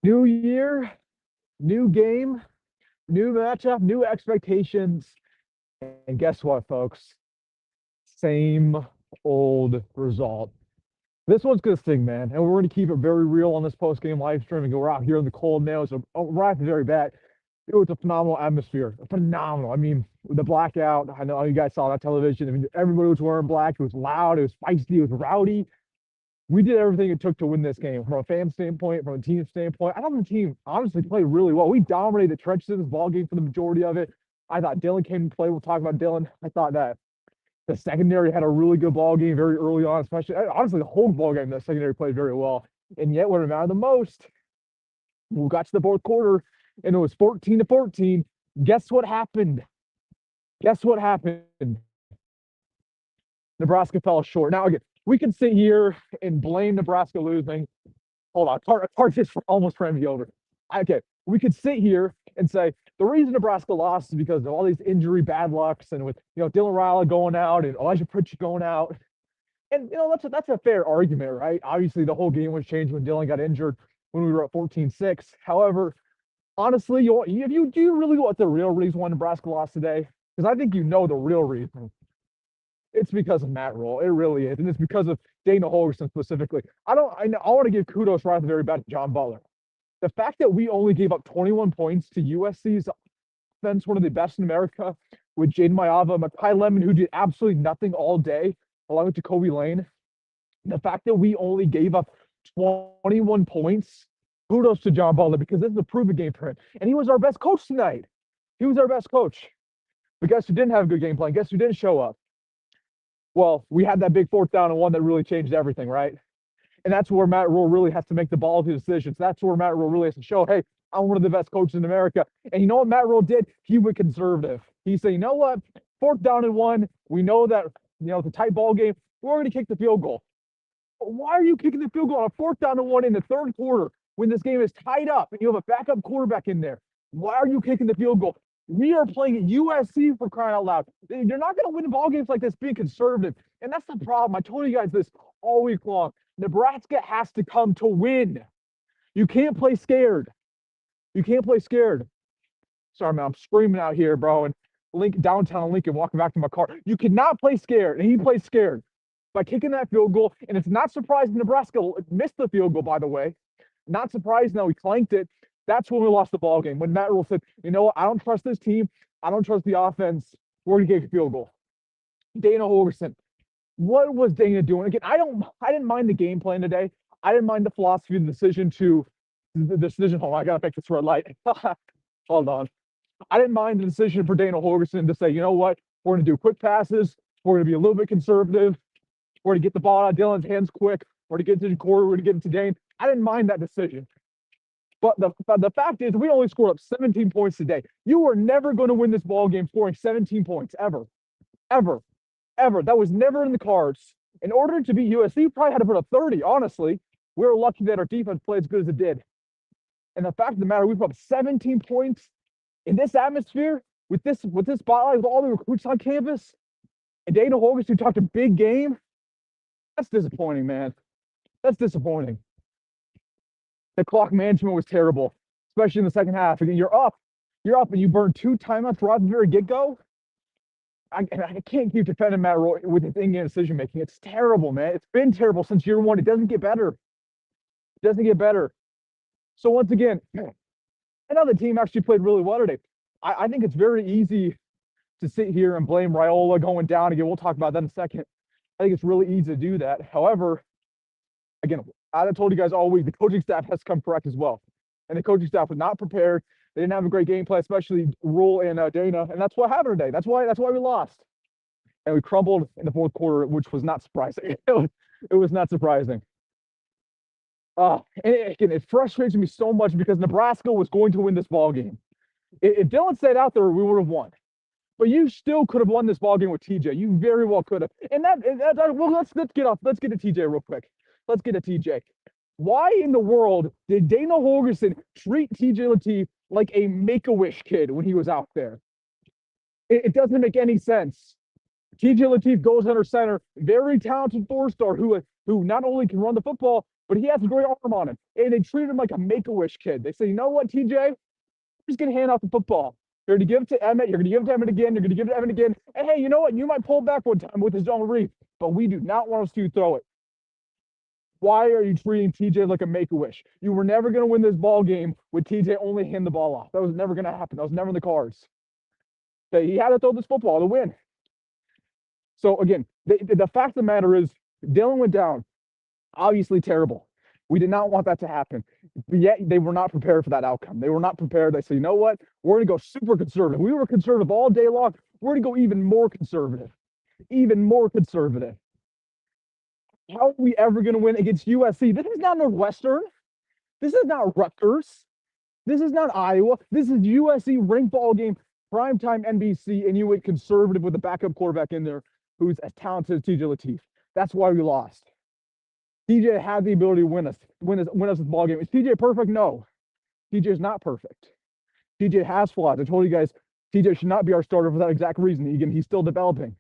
New year, new game, new matchup, new expectations. And guess what, folks? Same old result. This one's going to sting, man. And we're going to keep it very real on this post-game live stream. And we're out here in the cold now. So right at the very back, it was a phenomenal atmosphere. Phenomenal. I mean, the blackout, I know you guys saw that television. I mean, everybody was wearing black. It was loud. It was feisty. It was rowdy. We did everything it took to win this game from a fan standpoint, from a team standpoint. I thought the team honestly played really well. We dominated the trenches in this ball game for the majority of it. I thought Dylan came to play. We'll talk about Dylan. I thought that the secondary had a really good ball game very early on, especially honestly the whole ball game. The secondary played very well. And yet, what it mattered the most, we got to the fourth quarter and it was 14-14. Guess what happened? Guess what happened? Nebraska fell short. Now again, we can sit here and blame Nebraska losing. Hold on, Tart just almost ran me over. Okay, we could sit here and say the reason Nebraska lost is because of all these injury bad lucks and with Dylan Raiola going out and Elijah Pritchett going out. And that's a fair argument, right? Obviously, the whole game was changed when Dylan got injured when we were at 14-6. However, honestly, do you really want the real reason why Nebraska lost today? Because I think you know the real reason. It's because of Matt Rule. It really is. And it's because of Dana Holgorsen specifically. I want to give kudos right at the very back to John Butler. The fact that we only gave up 21 points to USC's offense, one of the best in America, with Jaden Mayava, Mekhi Lemon, who did absolutely nothing all day, along with Jacoby Lane. The fact that we only gave up 21 points, kudos to John Butler, because this is a proven game for him. And he was our best coach tonight. He was our best coach. But guess who didn't have a good game plan? Guess who didn't show up? Well, we had that big 4th down and 1 that really changed everything, right? And that's where Matt Rule really has to make the ballsy decisions. That's where Matt Rule really has to show, hey, I'm one of the best coaches in America. And you know what Matt Rule did? He went conservative. He said, you know what? 4th down and 1. We know that, it's a tight ball game. We're going to kick the field goal. But why are you kicking the field goal on a 4th down and 1 in the 3rd quarter when this game is tied up and you have a backup quarterback in there? Why are you kicking the field goal? We are playing at USC, for crying out loud. You're not going to win ball games like this being conservative. And that's the problem. I told you guys this all week long. Nebraska has to come to win. You can't play scared. You can't play scared. Sorry, man. I'm screaming out here, bro. And downtown Lincoln, walking back to my car. You cannot play scared. And he plays scared by kicking that field goal. And it's not surprising Nebraska missed the field goal, by the way. Not surprising that we clanked it. That's when we lost the ball game. When Matt Rule said, you know what, I don't trust this team. I don't trust the offense. We're going to kick a field goal. Dana Holgorsen. What was Dana doing? Again, I didn't mind the game plan today. I didn't mind the philosophy, the decision. Hold on, I gotta fix this red light. Hold on. I didn't mind the decision for Dana Holgorsen to say, you know what, we're gonna do quick passes. We're gonna be a little bit conservative. We're gonna get the ball out of Dylan's hands quick. We're gonna get to Jacory. We're gonna get into Dane. I didn't mind that decision. But the fact is, we only scored up 17 points today. You were never going to win this ball game scoring 17 points, ever. Ever. Ever. That was never in the cards. In order to beat USC, you probably had to put up 30, honestly. We were lucky that our defense played as good as it did. And the fact of the matter, we put up 17 points in this atmosphere, with this spotlight, with all the recruits on campus, and Dana Holgorsen, who talked a big game. That's disappointing, man. That's disappointing. The clock management was terrible, especially in the second half. Again, you're up, and you burn 2 timeouts right at the very get-go. I can't keep defending Matt Rule with his in-game decision-making. It's terrible, man. It's been terrible since year 1. It doesn't get better. It doesn't get better. So once again, another team actually played really well today. I think it's very easy to sit here and blame Raiola going down. Again, we'll talk about that in a second. I think it's really easy to do that. However, again, I told you guys all week, the coaching staff has come correct as well. And the coaching staff was not prepared. They didn't have a great game plan, especially Rule and Dana. And that's what happened today. That's why we lost. And we crumbled in the fourth quarter, which was not surprising. It was not surprising. And it frustrates me so much because Nebraska was going to win this ball game. If Dylan stayed out there, we would have won. But you still could have won this ball game with TJ. You very well could have. And well, let's get to TJ real quick. Let's get to TJ. Why in the world did Dana Holgorsen treat TJ Lateef like a Make-A-Wish kid when he was out there? It doesn't make any sense. TJ Lateef goes under center, very talented 4-star who who not only can run the football, but he has a great arm on him. And they treat him like a make-a-wish kid. They say, you know what, TJ? We're just going to hand off the football. You're going to give it to Emmett. You're going to give it to Emmett again. You're going to give it to Emmett again. And hey, you know what? You might pull back one time with his own read, but we do not want to see you throw it. Why are you treating TJ like a make-a-wish? You were never going to win this ball game with TJ only handing the ball off. That was never going to happen. That was never in the cards. But he had to throw this football to win. So again, the fact of the matter is, Dylan went down. Obviously terrible. We did not want that to happen. But yet they were not prepared for that outcome. They were not prepared. They said, you know what? We're going to go super conservative. We were conservative all day long. We're going to go even more conservative. Even more conservative. How are we ever going to win against USC? This is not Northwestern. This is not Rutgers. This is not Iowa. This is USC ranked ball game, primetime NBC, and you went conservative with a backup quarterback in there who's as talented as TJ Lateef. That's why we lost. TJ had the ability to win us this ball game. Is TJ perfect? No. TJ is not perfect. TJ has flaws. I told you guys, TJ should not be our starter for that exact reason. Again, he's still developing.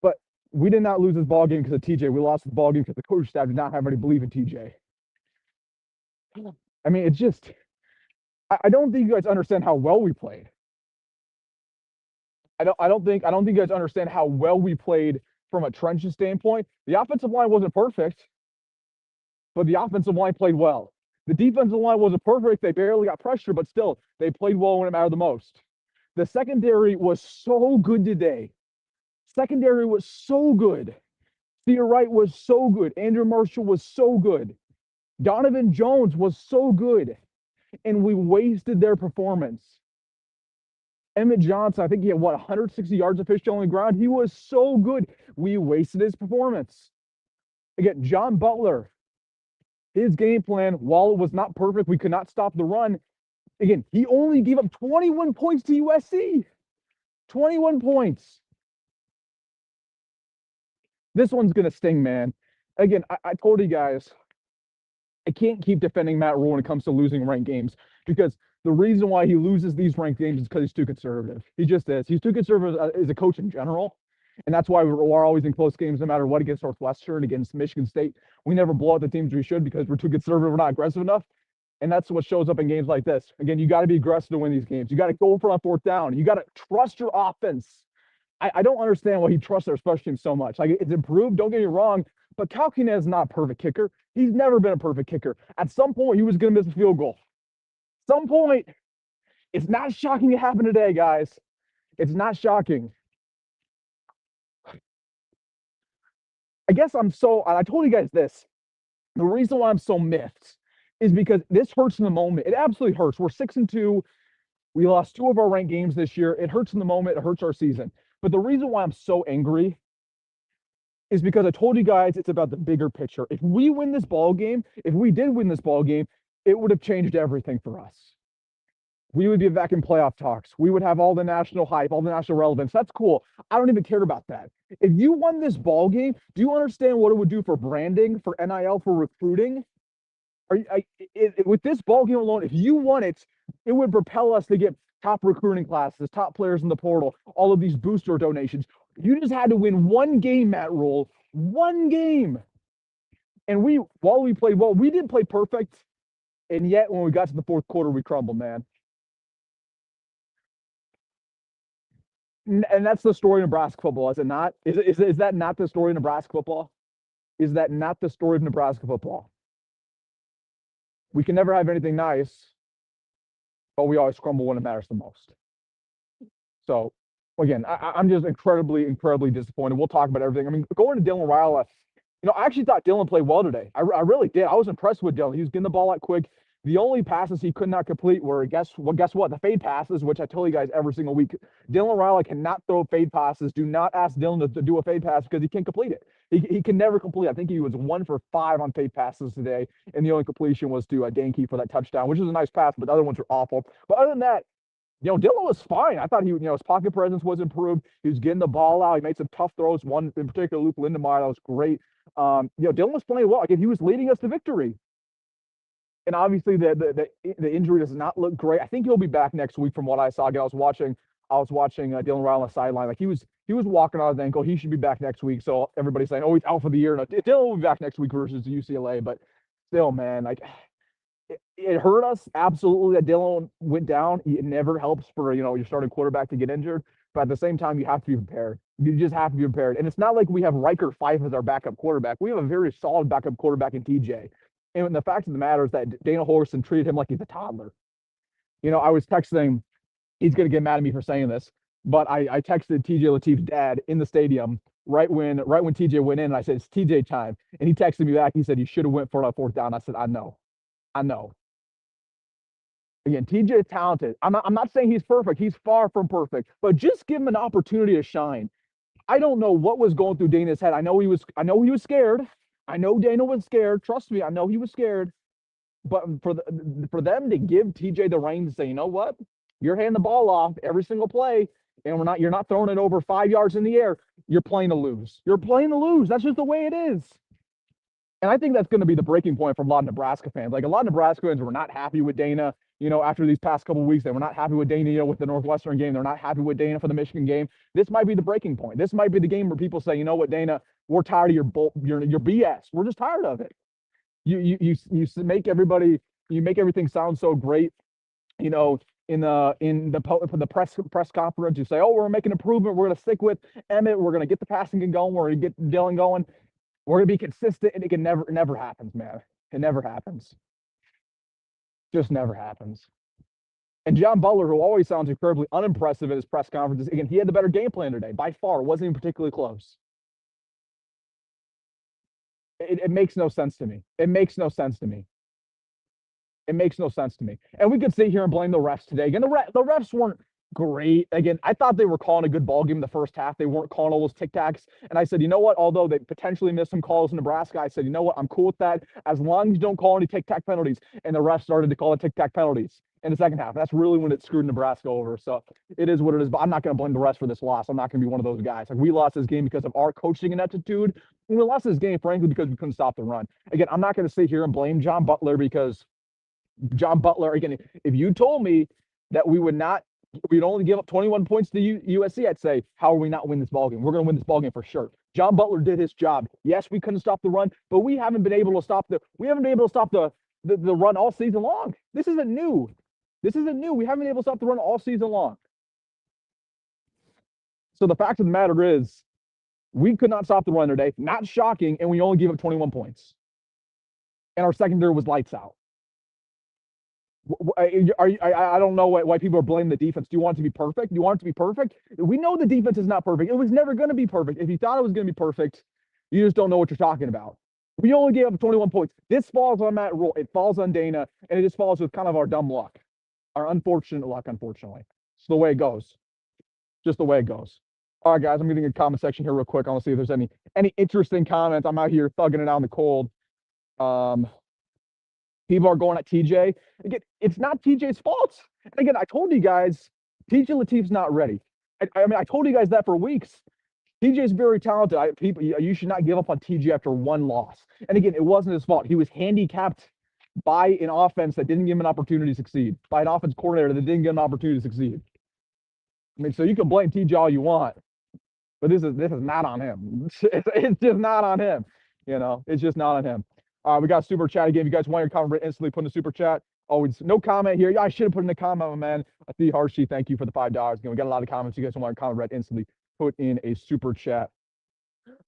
But we did not lose this ball game because of TJ. We lost the ball game because the coaching staff did not have any belief in TJ. I mean, it's just, I don't think you guys understand how well we played. I don't think you guys understand how well we played from a trenches standpoint. The offensive line wasn't perfect, but the offensive line played well. The defensive line wasn't perfect. They barely got pressure, but still, they played well when it mattered the most. The secondary was so good today. Secondary was so good. Thea Wright was so good. Andrew Marshall was so good. Donovan Jones was so good. And we wasted their performance. Emmett Johnson, I think he had, 160 yards of fish on the ground? He was so good. We wasted his performance. Again, John Butler, his game plan, while it was not perfect, we could not stop the run. Again, he only gave up 21 points to USC. 21 points. This one's going to sting, man. Again, I told you guys, I can't keep defending Matt Rhule when it comes to losing ranked games, because the reason why he loses these ranked games is because he's too conservative. He just is. He's too conservative as a coach in general. And that's why we're always in close games no matter what, against Northwestern, against Michigan State. We never blow out the teams we should because we're too conservative. We're not aggressive enough. And that's what shows up in games like this. Again, you got to be aggressive to win these games. You got to go for on fourth down. You got to trust your offense. I don't understand why he trusts their special team so much. Like, it's improved, don't get me wrong, but Kaahaaina is not a perfect kicker. He's never been a perfect kicker. At some point, he was going to miss a field goal. Some point, it's not shocking it happened today, guys. It's not shocking. I guess I told you guys this. The reason why I'm so miffed is because this hurts in the moment. It absolutely hurts. We're 6-2. We lost 2 of our ranked games this year. It hurts in the moment. It hurts our season. But the reason why I'm so angry is because I told you guys it's about the bigger picture. If we win this ball game, if we did win this ball game, it would have changed everything for us. We would be back in playoff talks. We would have all the national hype, all the national relevance. That's cool. I don't even care about that. If you won this ball game, do you understand what it would do for branding, for NIL, for recruiting? With this ball game alone, if you won it, it would propel us to get top recruiting classes, top players in the portal, all of these booster donations. You just had to win one game, Matt Rhule. One game. And while we played well, we didn't play perfect. And yet, when we got to the fourth quarter, we crumbled, man. And that's the story of Nebraska football, is it not? Is that not the story of Nebraska football? Is that not the story of Nebraska football? We can never have anything nice, but we always crumble when it matters the most. So, again, I'm just incredibly, incredibly disappointed. We'll talk about everything. I mean, going to Dylan Raiola, I actually thought Dylan played well today. I really did. I was impressed with Dylan. He was getting the ball out quick. The only passes he could not complete were, guess what? The fade passes, which I tell you guys every single week. Dylan Raiola cannot throw fade passes. Do not ask Dylan to do a fade pass because he can't complete it. He can never complete. I think he was 1 for 5 on fade passes today, and the only completion was to Dane for that touchdown, which was a nice pass, but the other ones were awful. But other than that, Dylan was fine. I thought his pocket presence was improved. He was getting the ball out. He made some tough throws. One in particular, Luke Lindenmeyer, that was great. Dylan was playing well. Again, he was leading us to victory. And obviously, the injury does not look great. I think he'll be back next week from what I saw. Again, I was watching I was watching Dylan Ryle on the sideline. Like he was walking on his ankle. He should be back next week. So everybody's saying, oh, he's out for the year. No, Dylan will be back next week versus UCLA. But still, man, like it hurt us absolutely that Dylan went down. It never helps for your starting quarterback to get injured. But at the same time, you have to be prepared. You just have to be prepared. And it's not like we have Riker Fife as our backup quarterback. We have a very solid backup quarterback in TJ. And the fact of the matter is that Dana Holgorsen treated him like he's a toddler. I was texting, he's going to get mad at me for saying this, but I texted TJ Lateef's dad in the stadium right when TJ went in, and I said, it's TJ time. And he texted me back. He said, you should have went for that fourth down. I said, I know. Again, TJ is talented. I'm not saying he's perfect. He's far from perfect, but just give him an opportunity to shine. I don't know what was going through Dana's head. I know he was scared. I know Dana was scared. Trust me, I know he was scared. But for them to give TJ the reins and say, you know what? You're handing the ball off every single play, and you're not throwing it over 5 yards in the air. You're playing to lose. You're playing to lose. That's just the way it is. And I think that's going to be the breaking point for a lot of Nebraska fans. Like a lot of Nebraska fans were not happy with Dana, after these past couple of weeks. They were not happy with Dana, with the Northwestern game. They're not happy with Dana for the Michigan game. This might be the breaking point. This might be the game where people say, you know what, Dana, we're tired of your BS. We're just tired of it. You make everything sound so great, in the press conference. You say, oh, we're making improvement. We're going to stick with Emmett. We're going to get the passing game going. We're going to get Dylan going. We're going to be consistent, and it never happens, man. It never happens. Just never happens. And John Butler, who always sounds incredibly unimpressive at his press conferences, again, he had the better game plan today. By far, it wasn't even particularly close. It makes no sense to me. It makes no sense to me. It makes no sense to me. And we could sit here and blame the refs today. Again, the refs weren't great. Again, I thought they were calling a good ball game in the first half. They weren't calling all those tic-tacs. And I said, you know what? Although they potentially missed some calls in Nebraska, I said, you know what? I'm cool with that as long as you don't call any tic-tac penalties. And the refs started to call the tic-tac penalties in the second half. That's really when it screwed Nebraska over. So it is what it is. But I'm not going to blame the refs for this loss. I'm not going to be one of those guys. Like, we lost this game because of our coaching ineptitude. And we lost this game, frankly, because we couldn't stop the run. Again, I'm not going to sit here and blame John Butler, because John Butler, again, if you told me that we'd only give up 21 points to USC, I'd say, how are we not win this ballgame? We're going to win this ballgame for sure. John Butler did his job. Yes, we couldn't stop the run, but we haven't been able to stop the run all season long. This isn't new. We haven't been able to stop the run all season long. So the fact of the matter is, we could not stop the run today. Not shocking, and we only gave up 21 points. And our secondary was lights out. I don't know why people are blaming the defense. Do you want it to be perfect? Do you want it to be perfect? We know the defense is not perfect. It was never going to be perfect. If you thought it was going to be perfect, you just don't know what you're talking about. We only gave up 21 points. This falls on Matt Rhule. It falls on Dana, and it just falls with kind of our dumb luck, our unfortunate luck, unfortunately. It's the way it goes. Just the way it goes. All right, guys, I'm getting a comment section here real quick. I want to see if there's any interesting comments. I'm out here thugging it out in the cold. People are going at TJ. Again, it's not TJ's fault. And again, I told you guys, TJ Lateef's not ready. I told you guys that for weeks. TJ's very talented. You should not give up on TJ after one loss. And again, it wasn't his fault. He was handicapped by an offense that didn't give him an opportunity to succeed, by an offense coordinator that didn't give him an opportunity to succeed. So you can blame TJ all you want, but this is not on him. It's just not on him. It's just not on him. We got a super chat again. If you guys want your comment, instantly put in the super chat. Oh, no comment here. I should have put in a comment, my man. The Harshy, thank you for the $5. Again, we got a lot of comments. You guys want your comment read instantly, put in a super chat.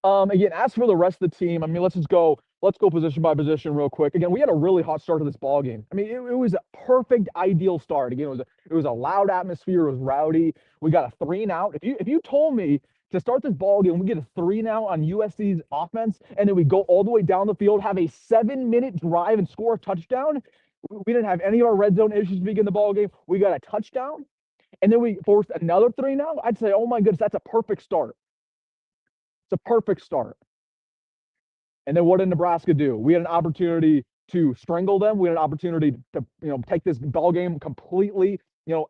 Again, as for the rest of the team, let's go position by position real quick. Again, we had a really hot start to this ball game. It was a perfect, ideal start. Again, it was a loud atmosphere. It was rowdy. We got a 3-and-out. If you told me to start this ball game, we get a 3-and-out on USC's offense, and then we go all the way down the field, have a 7-minute drive, and score a touchdown. We didn't have any of our red zone issues to begin the ball game. We got a touchdown, and then we forced another 3-and-out. I'd say, oh my goodness, that's a perfect start. It's a perfect start. And then what did Nebraska do? We had an opportunity to strangle them. We had an opportunity to take this ball game completely, to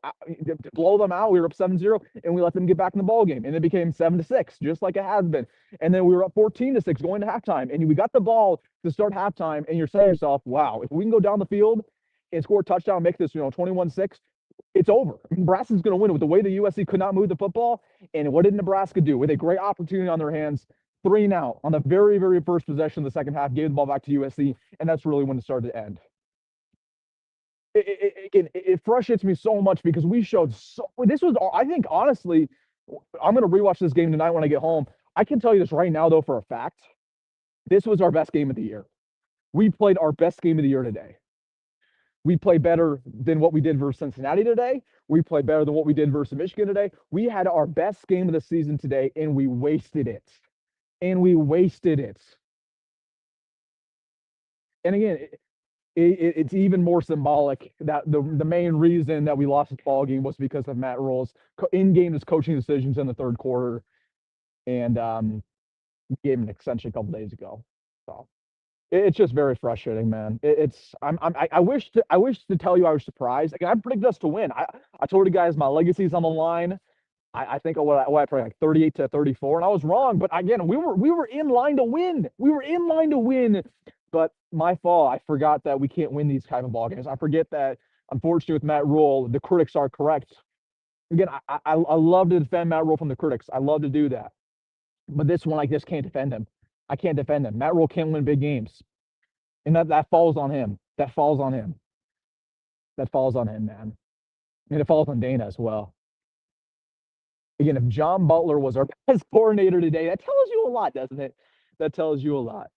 blow them out. We were up 7-0, and we let them get back in the ball game, and it became 7-6, just like it has been. And then we were up 14-6 going to halftime, and we got the ball to start halftime, and you're saying to yourself, wow, if we can go down the field and score a touchdown, make this 21-6, it's over. Nebraska's going to win it with the way the USC could not move the football. And what did Nebraska do? With a great opportunity on their hands, 3 and out on the very, very first possession of the second half, gave the ball back to USC, and that's really when it started to end. It frustrates me so much because we showed so. This was, I think, honestly, I'm going to rewatch this game tonight when I get home. I can tell you this right now, though, for a fact. This was our best game of the year. We played our best game of the year today. We played better than what we did versus Cincinnati today. We played better than what we did versus Michigan today. We had our best game of the season today, and we wasted it. And again, it's even more symbolic that the main reason that we lost this ball game was because of Matt Rhule's in-game coaching decisions in the third quarter, and gave him an extension a couple days ago. So it's just very frustrating, man. I wish to tell you I was surprised. Like, I predicted us to win. I told you guys my legacy's on the line. I think I probably like 38-34, and I was wrong. But again, we were in line to win. But my fault. I forgot that we can't win these type of ball games. I forget that, unfortunately, with Matt Rhule, the critics are correct. Again, I love to defend Matt Rhule from the critics. I love to do that. But this one, I just can't defend him. I can't defend him. Matt Rhule can't win big games. And that falls on him. That falls on him, man. And it falls on Dana as well. Again, if John Butler was our best coordinator today, that tells you a lot, doesn't it? That tells you a lot.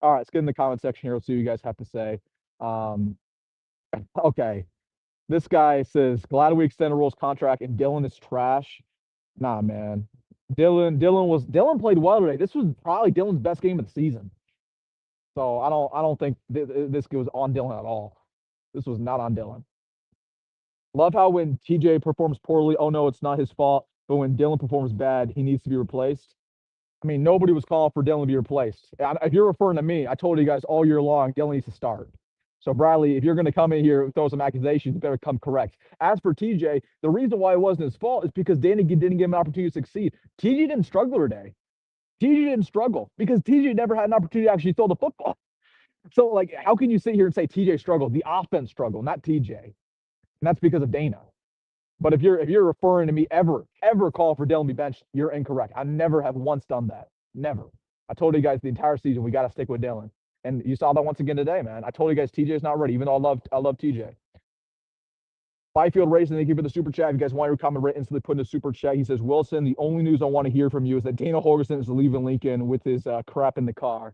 All right, let's get in the comment section here. Let's see what you guys have to say. Okay. This guy says, glad we extended Rhule's contract and Dylan is trash. Nah, man. Dylan played well today. This was probably Dylan's best game of the season. So I don't think this was on Dylan at all. This was not on Dylan. Love how when TJ performs poorly, oh no, it's not his fault. But when Dylan performs bad, he needs to be replaced. I mean, nobody was calling for Dylan to be replaced. If you're referring to me, I told you guys all year long, Dylan needs to start. So Bradley, if you're going to come in here and throw some accusations, you better come correct. As for TJ, the reason why it wasn't his fault is because Danny didn't give him an opportunity to succeed. TJ didn't struggle today. TJ didn't struggle because TJ never had an opportunity to actually throw the football. So, like, how can you sit here and say TJ struggled? The offense struggled, not TJ. And that's because of Dana. But if you're referring to me ever call for Dylan to be benched, you're incorrect. I never have once done that. Never. I told you guys the entire season we got to stick with Dylan. And you saw that once again today, man. I told you guys TJ's not ready, even though I love TJ. Byfield Racing, thank you for the super chat. If you guys want your comment, right, instantly put in the super chat. He says, Wilson, the only news I want to hear from you is that Dana Holgorsen is leaving Lincoln with his crap in the car.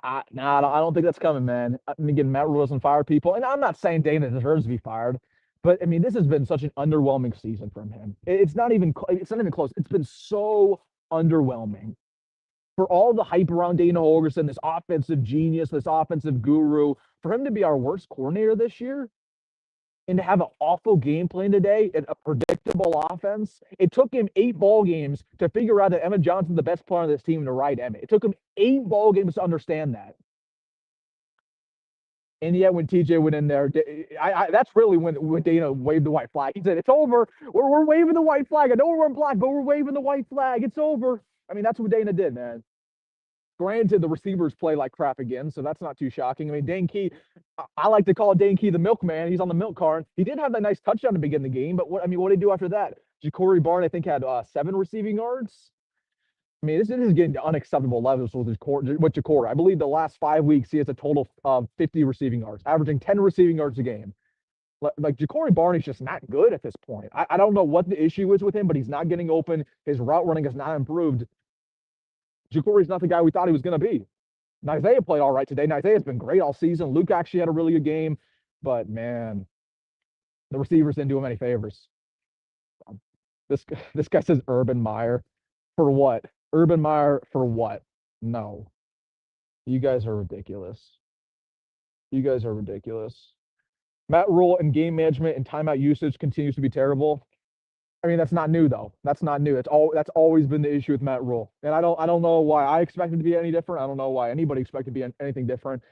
I don't think that's coming, man. I mean, again, Matt Rhule doesn't fire people. And I'm not saying Dana deserves to be fired. But, I mean, this has been such an underwhelming season from him. It's not even close. It's been so underwhelming. For all the hype around Dana Holgorsen, this offensive genius, this offensive guru, for him to be our worst coordinator this year and to have an awful game plan today and a predictable offense, it took him 8 ball games to figure out that Emmett Johnson's the best player on this team to ride Emmett. It took him 8 ball games to understand that. And yet, when TJ went in there, that's really when Dana waved the white flag. He said, it's over. We're waving the white flag. I know we're wearing black, but we're waving the white flag. It's over. I mean, that's what Dana did, man. Granted, the receivers play like crap again, so that's not too shocking. I mean, Dane Key, I like to call Dane Key the milkman. He's on the milk carton. He did have that nice touchdown to begin the game, but what did he do after that? Jacory Barney, I think, had 7 receiving yards. I mean, this is getting to unacceptable levels with Jacory. I believe the last 5 weeks, he has a total of 50 receiving yards, averaging 10 receiving yards a game. Like, Jacory Barney's just not good at this point. I don't know what the issue is with him, but he's not getting open. His route running has not improved. Jacory's not the guy we thought he was going to be. Nyziah played all right today. Nyziah's been great all season. Luke actually had a really good game. But, man, the receivers didn't do him any favors. This guy says Urban Meyer. For what? Urban Meyer for what? No. You guys are ridiculous. Matt Rhule and game management and timeout usage continues to be terrible. I mean, that's not new, though. That's not new. That's always been the issue with Matt Rhule. And I don't know why I expect it to be any different. I don't know why anybody expected to be anything different.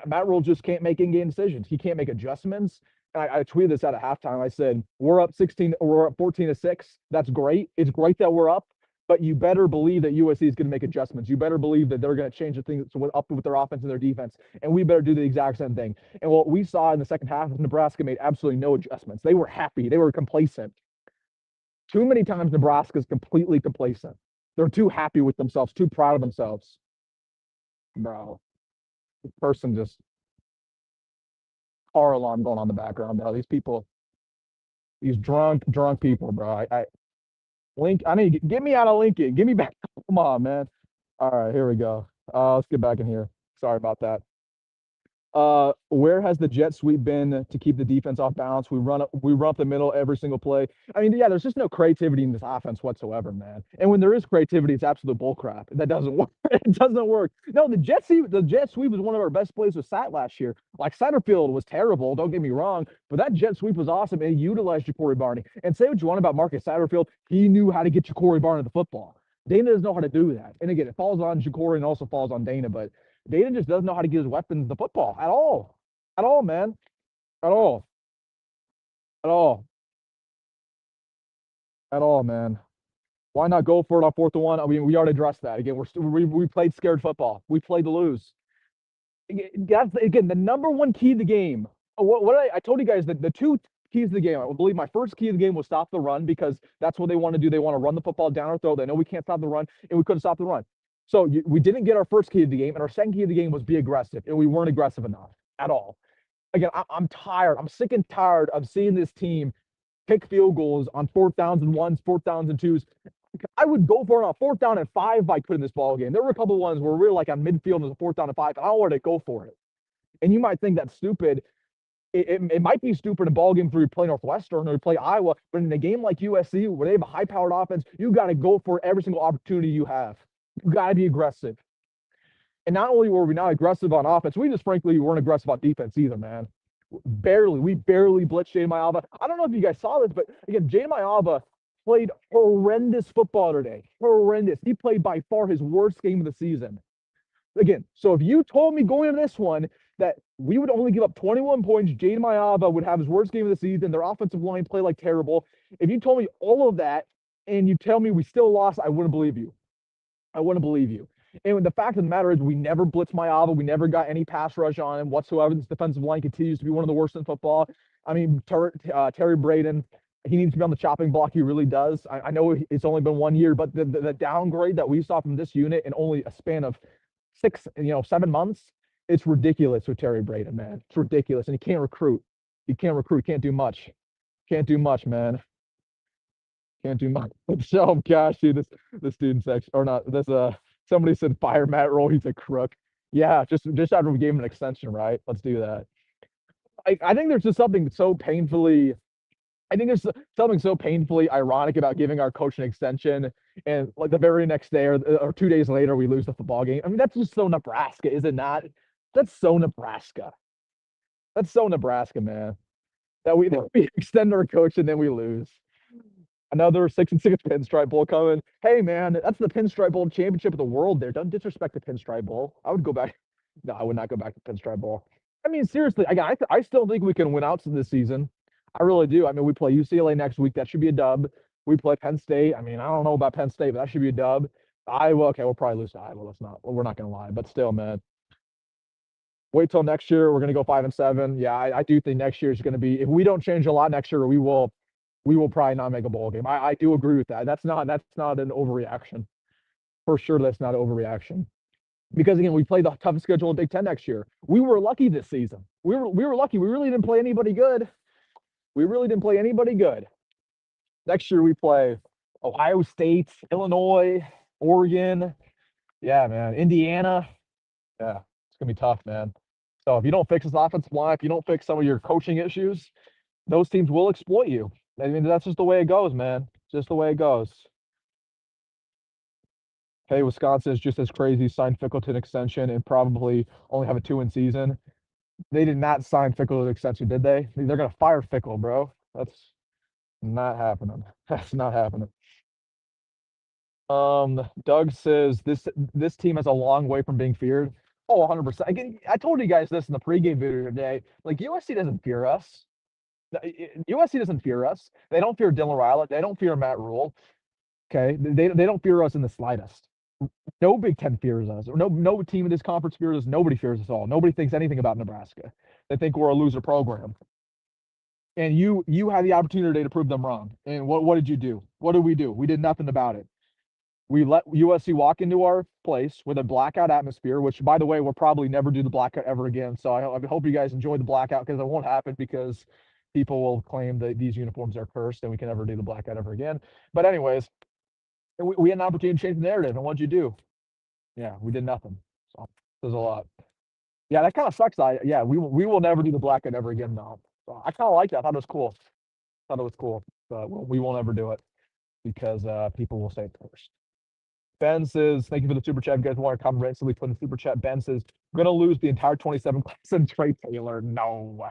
Matt Rhule just can't make in-game decisions. He can't make adjustments. And I tweeted this out at halftime. I said, we're up 14-6. That's great. It's great that we're up. but you better believe that USC is going to make adjustments. You better believe that they're going to change the things up with their offense and their defense, and we better do the exact same thing. And what we saw in the second half, Nebraska made absolutely no adjustments. They were happy. They were complacent. Too many times Nebraska's completely complacent. They're too happy with themselves, too proud of themselves. Bro, this person just car alarm going on in the background, bro. These people, these drunk people, bro. I need get me out of Lincoln. Get me back. Come on, man. All right, here we go. Let's get back in here. Sorry about that. Where has the jet sweep been to keep the defense off balance? We run up the middle every single play. I mean, yeah, there's just no creativity in this offense whatsoever, man. And when there is creativity, it's absolute bullcrap. That doesn't work. It doesn't work. No, the jet sweep was one of our best plays with Sat last year. Like Satterfield was terrible, don't get me wrong, but that jet sweep was awesome and it utilized Jacory Barney. And say what you want about Marcus Satterfield, he knew how to get Jacory Barney the football. Dana doesn't know how to do that. And again, it falls on Jacory and also falls on Dana, but Dana just doesn't know how to get his weapons the football at all. At all, man. At all. At all. At all, man. Why not go for it on 4th and 1? I mean, we already addressed that. Again, we played scared football. We played to lose. That's, again, the number one key of the game. I told you guys that the two keys of the game. I believe my first key of the game was stop the run because that's what they want to do. They want to run the football down our throat. They know we can't stop the run, and we couldn't stop the run. So we didn't get our first key of the game, and our second key of the game was be aggressive, and we weren't aggressive enough at all. Again, I'm tired. I'm sick and tired of seeing this team kick field goals on 4th downs and 1s, 4th downs and 2s. I would go for it on 4th down and 5 if I could in this ball game. There were a couple of ones where we were like on midfield and it was a 4th down and 5, and I wanted to go for it. And you might think that's stupid. It might be stupid in a ball game where you play Northwestern or you play Iowa, but in a game like USC where they have a high-powered offense, you got to go for every single opportunity you have. You got to be aggressive. And not only were we not aggressive on offense, we just frankly weren't aggressive on defense either, man. We barely blitzed Jaden. I don't know if you guys saw this, but again, Jaden played horrendous football today. Horrendous. He played by far his worst game of the season. Again, so if you told me going into this one that we would only give up 21 points, Jaden would have his worst game of the season, their offensive line play like terrible. If you told me all of that and you tell me we still lost, I wouldn't believe you. I wouldn't believe you. And the fact of the matter is we never blitzed Maava. We never got any pass rush on him whatsoever. This defensive line continues to be one of the worst in football. I mean, Terry Braden, he needs to be on the chopping block. He really does. I know it's only been 1 year, but the downgrade that we saw from this unit in only a span of 7 months, it's ridiculous with Terry Braden, man. It's ridiculous. And he can't recruit. He can't recruit. Can't do much. Can't do much, man. Can't do much. So gosh, dude, this student section or not this somebody said fire Matt Roll, he's a crook. Yeah, just after we gave him an extension, right? Let's do that. I think there's just something so painfully ironic about giving our coach an extension and like the very next day or 2 days later we lose the football game. I mean, that's just so Nebraska, is it not? That's so Nebraska. That's so Nebraska, man. That we extend our coach and then we lose. Another 6-6 Pinstripe Bowl coming. Hey, man, that's the Pinstripe Bowl championship of the world there. Don't disrespect the Pinstripe Bowl. I would go back. No, I would not go back to Pinstripe Bowl. I mean, seriously, I still think we can win out this season. I really do. I mean, we play UCLA next week. That should be a dub. We play Penn State. I mean, I don't know about Penn State, but that should be a dub. Iowa, okay, we'll probably lose to Iowa. We're not going to lie. But still, man. Wait till next year. We're going to go 5-7. Yeah, I do think next year is going to be, if we don't change a lot next year, we will probably not make a bowl game. I do agree with that. That's not an overreaction. For sure, that's not an overreaction. Because again, we play the toughest schedule in Big Ten next year. We were lucky this season. We were lucky. We really didn't play anybody good. Next year we play Ohio State, Illinois, Oregon. Yeah, man. Indiana. Yeah, it's gonna be tough, man. So if you don't fix this offensive line, if you don't fix some of your coaching issues, those teams will exploit you. I mean, that's just the way it goes, man. Just the way it goes. Hey, Wisconsin is just as crazy. Signed Fickle to an extension and probably only have a 2-win season. They did not sign Fickle to an extension, did they? They're gonna fire Fickle, bro. That's not happening. That's not happening. Doug says this team has a long way from being feared. Oh, 100%. Again, I told you guys this in the pregame video today. Like USC doesn't fear us. USC doesn't fear us. They don't fear Dylan Raiola. They don't fear Matt Rule. Okay, they don't fear us in the slightest. No Big Ten fears us, or no team in this conference fears us. Nobody fears us all. Nobody thinks anything about Nebraska. They think we're a loser program. And you had the opportunity to prove them wrong. And what did you do? What did we do? We did nothing about it. We let USC walk into our place with a blackout atmosphere, which, by the way, we'll probably never do the blackout ever again. So I hope you guys enjoy the blackout, because it won't happen, because people will claim that these uniforms are cursed and we can never do the blackout ever again. But anyways, we had an opportunity to change the narrative. And what'd you do? Yeah, we did nothing. So there's a lot. Yeah, that kind of sucks. We will never do the blackout ever again now. So I kind of like that. I thought it was cool. Thought it was cool. But we won't ever do it, because people will say it first. Ben says, thank you for the super chat. If you guys want to comment instantly, put in the super chat. Ben says, we're going to lose the entire 27 class and Trey Taylor. No.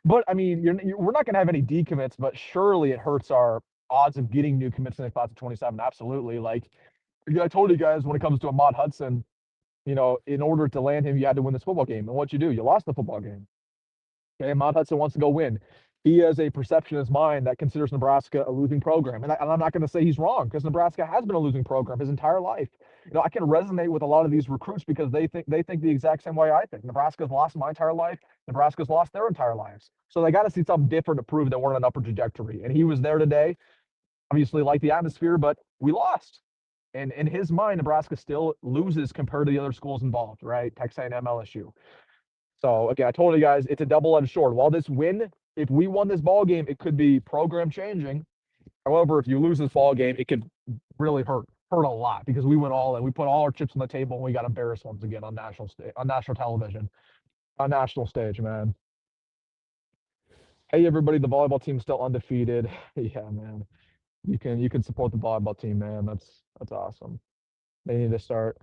But I mean, we're not going to have any decommits, but surely it hurts our odds of getting new commits in the class of 27. Absolutely. Like I told you guys, when it comes to Ahmad Hudson, in order to land him, you had to win this football game. And what you do? You lost the football game. Okay, Ahmad Hudson wants to go win. He has a perception in his mind that considers Nebraska a losing program. And I'm not going to say he's wrong, because Nebraska has been a losing program his entire life. I can resonate with a lot of these recruits, because they think the exact same way I think. Nebraska's lost my entire life. Nebraska's lost their entire lives. So they got to see something different to prove that we're on an upward trajectory. And he was there today. Obviously, like the atmosphere, but we lost. And in his mind, Nebraska still loses compared to the other schools involved, right? Texas A&M, LSU. So again, I told you guys, it's a double-edged sword. While this win, if we won this ball game, it could be program changing. However, if you lose this ball game, it could really hurt a lot, because we went all in. We put all our chips on the table, and we got embarrassed once again on national television, on national stage, man. Hey everybody, the volleyball team's still undefeated. Yeah, man. You can support the volleyball team, man. That's awesome. They need to start.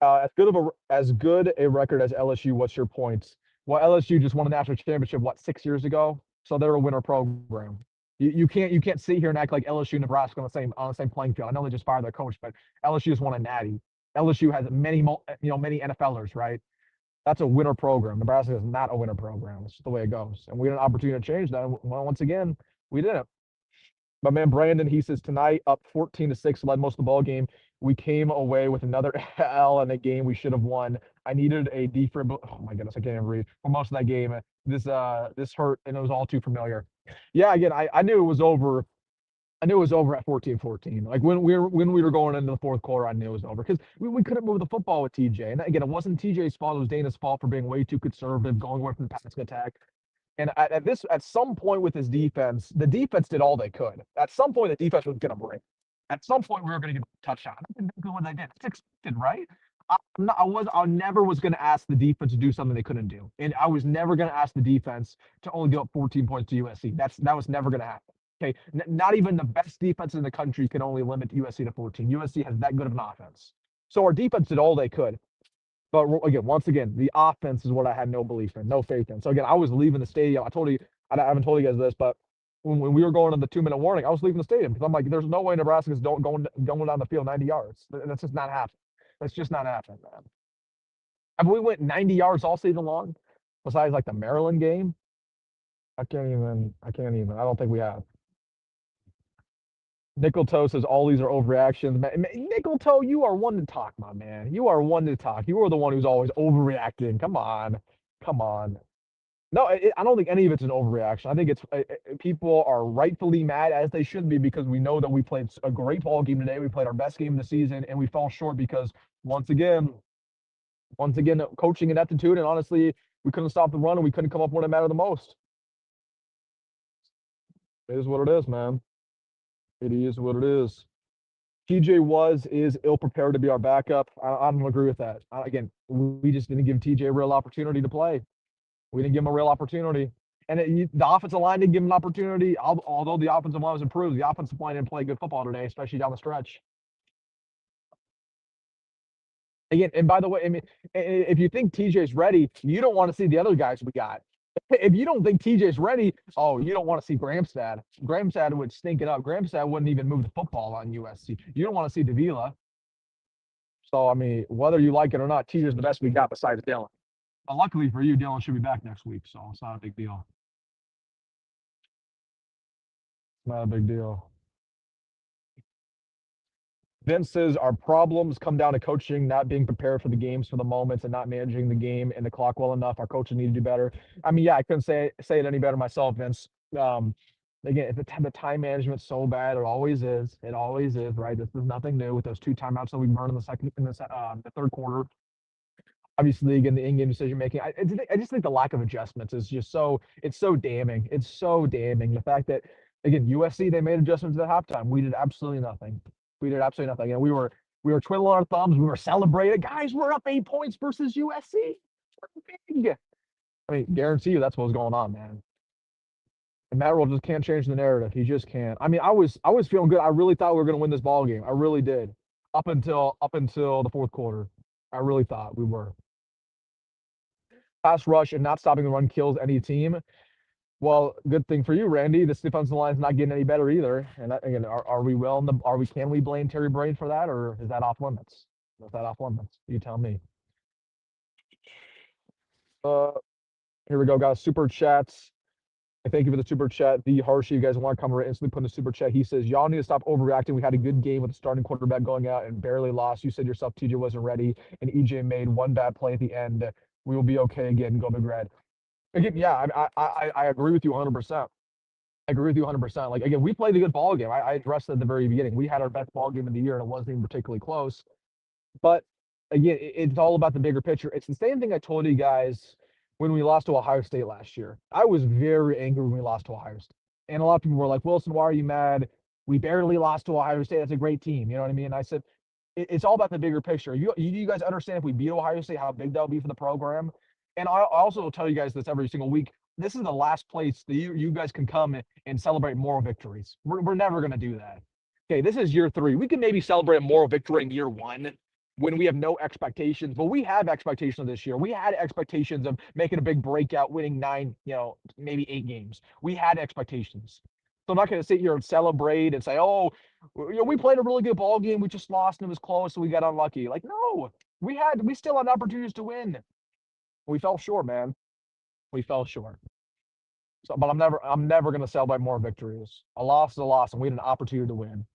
As good a record as LSU. What's your points? Well, LSU just won a national championship 6 years ago, so they're a winner program. You can't sit here and act like LSU and Nebraska on the same playing field. I know they just fired their coach, but LSU just won a natty. LSU has many NFLers, right? That's a winner program. Nebraska is not a winner program. It's just the way it goes. And we had an opportunity to change that. Well, once again, we didn't. My man Brandon, he says, tonight up 14-6, led most of the ball game. We came away with another L in a game we should have won. I needed a defibrillator. Oh my goodness, I can't even read. For most of that game, this hurt, and it was all too familiar. Yeah, again, I knew it was over. I knew it was over at 14-14. Like when we were going into the fourth quarter, I knew it was over, because we couldn't move the football with TJ. And again, it wasn't TJ's fault. It was Dana's fault for being way too conservative, going away from the passing attack. And at some point with his defense, the defense did all they could. At some point, the defense was going to break. At some point, we were going to get a touchdown. That's exactly what they did. It's expected, right? I never was going to ask the defense to do something they couldn't do, and I was never going to ask the defense to only give up 14 points to USC. That was never going to happen. Okay, not even the best defense in the country can only limit USC to 14. USC has that good of an offense, so our defense did all they could. But again, once again, the offense is what I had no belief in, no faith in. So again, I was leaving the stadium. I haven't told you guys this, but when we were going on the 2-minute warning, I was leaving the stadium, because I'm like, there's no way Nebraska's going down the field 90 yards. That's just not happening. That's just not happening, man. Have we went 90 yards all season long, besides like the Maryland game? I can't even. I don't think we have. Nickel Toe says all these are overreactions. Nickel Toe, you are one to talk, my man. You are one to talk. You are the one who's always overreacting. Come on. No, I don't think any of it's an overreaction. I think it's people are rightfully mad, as they should be, because we know that we played a great ball game today. We played our best game of the season, and we fell short because once again, coaching ineptitude, and honestly, we couldn't stop the run, and we couldn't come up when it mattered the most. It is what it is, man. It is what it is. TJ is ill prepared to be our backup. I don't agree with that. Again, we just didn't give TJ a real opportunity to play. We didn't give him a real opportunity. And the offensive line didn't give him an opportunity, although the offensive line was improved. The offensive line didn't play good football today, especially down the stretch. Again, and by the way, I mean, if you think TJ's ready, you don't want to see the other guys we got. If you don't think TJ's ready, you don't want to see Gramstad. Gramstad would stink it up. Gramstad wouldn't even move the football on USC. You don't want to see Davila. So, I mean, whether you like it or not, TJ's the best we got besides Dylan. But luckily for you, Dylan should be back next week, so it's not a big deal. Not a big deal. Vince says our problems come down to coaching, not being prepared for the games for the moments and not managing the game and the clock well enough. Our coaches need to do better. I mean, yeah, I couldn't say it any better myself, Vince. Um, again, the time management's so bad. It always is. It always is, right? This is nothing new with those 2 timeouts that we burned in the third quarter. Obviously, again, the in-game decision making. I just think the lack of adjustments is just it's so damning. It's so damning. The fact that again, USC, they made adjustments at halftime. We did absolutely nothing. We did absolutely nothing. And we were twiddling our thumbs. We were celebrating. Guys, we're up 8 points versus USC. We're big. I mean, guarantee you that's what was going on, man. And Matt Rhule just can't change the narrative. He just can't. I mean, I was feeling good. I really thought we were going to win this ball game. I really did. Up until the fourth quarter. I really thought we were. Pass rush and not stopping the run kills any team. Well, good thing for you, Randy. This defensive line is not getting any better either. And again, can we blame Terry Brain for that, or is that off limits? Is that off limits? You tell me. Here we go, guys. Super chats. Thank you for the super chat. The Hershey, you guys want to come right instantly put in the super chat. He says, y'all need to stop overreacting. We had a good game with the starting quarterback going out and barely lost. You said yourself TJ wasn't ready, and EJ made one bad play at the end. We will be okay again. Go Big Red. Again, yeah, I agree with you 100%. I agree with you 100%. Like, again, we played a good ball game. I addressed it at the very beginning. We had our best ball game of the year, and it wasn't even particularly close. But again, it's all about the bigger picture. It's the same thing I told you guys when we lost to Ohio State last year. I was very angry when we lost to Ohio State. And a lot of people were like, Wilson, why are you mad? We barely lost to Ohio State. That's a great team. You know what I mean? And I said, it's all about the bigger picture. You guys understand if we beat Ohio State, how big that would be for the program? And I also will tell you guys this every single week. This is the last place that you guys can come and celebrate moral victories. We're never going to do that. Okay, this is year 3. We can maybe celebrate a moral victory in year 1 when we have no expectations, but we have expectations this year. We had expectations of making a big breakout, winning 9, maybe 8 games. We had expectations. So I'm not going to sit here and celebrate and say, oh, we played a really good ball game. We just lost and it was close, so we got unlucky. Like, no, we still had opportunities to win. We fell short, man. We fell short. So, but I'm never going to celebrate more victories. A loss is a loss, and we had an opportunity to win. And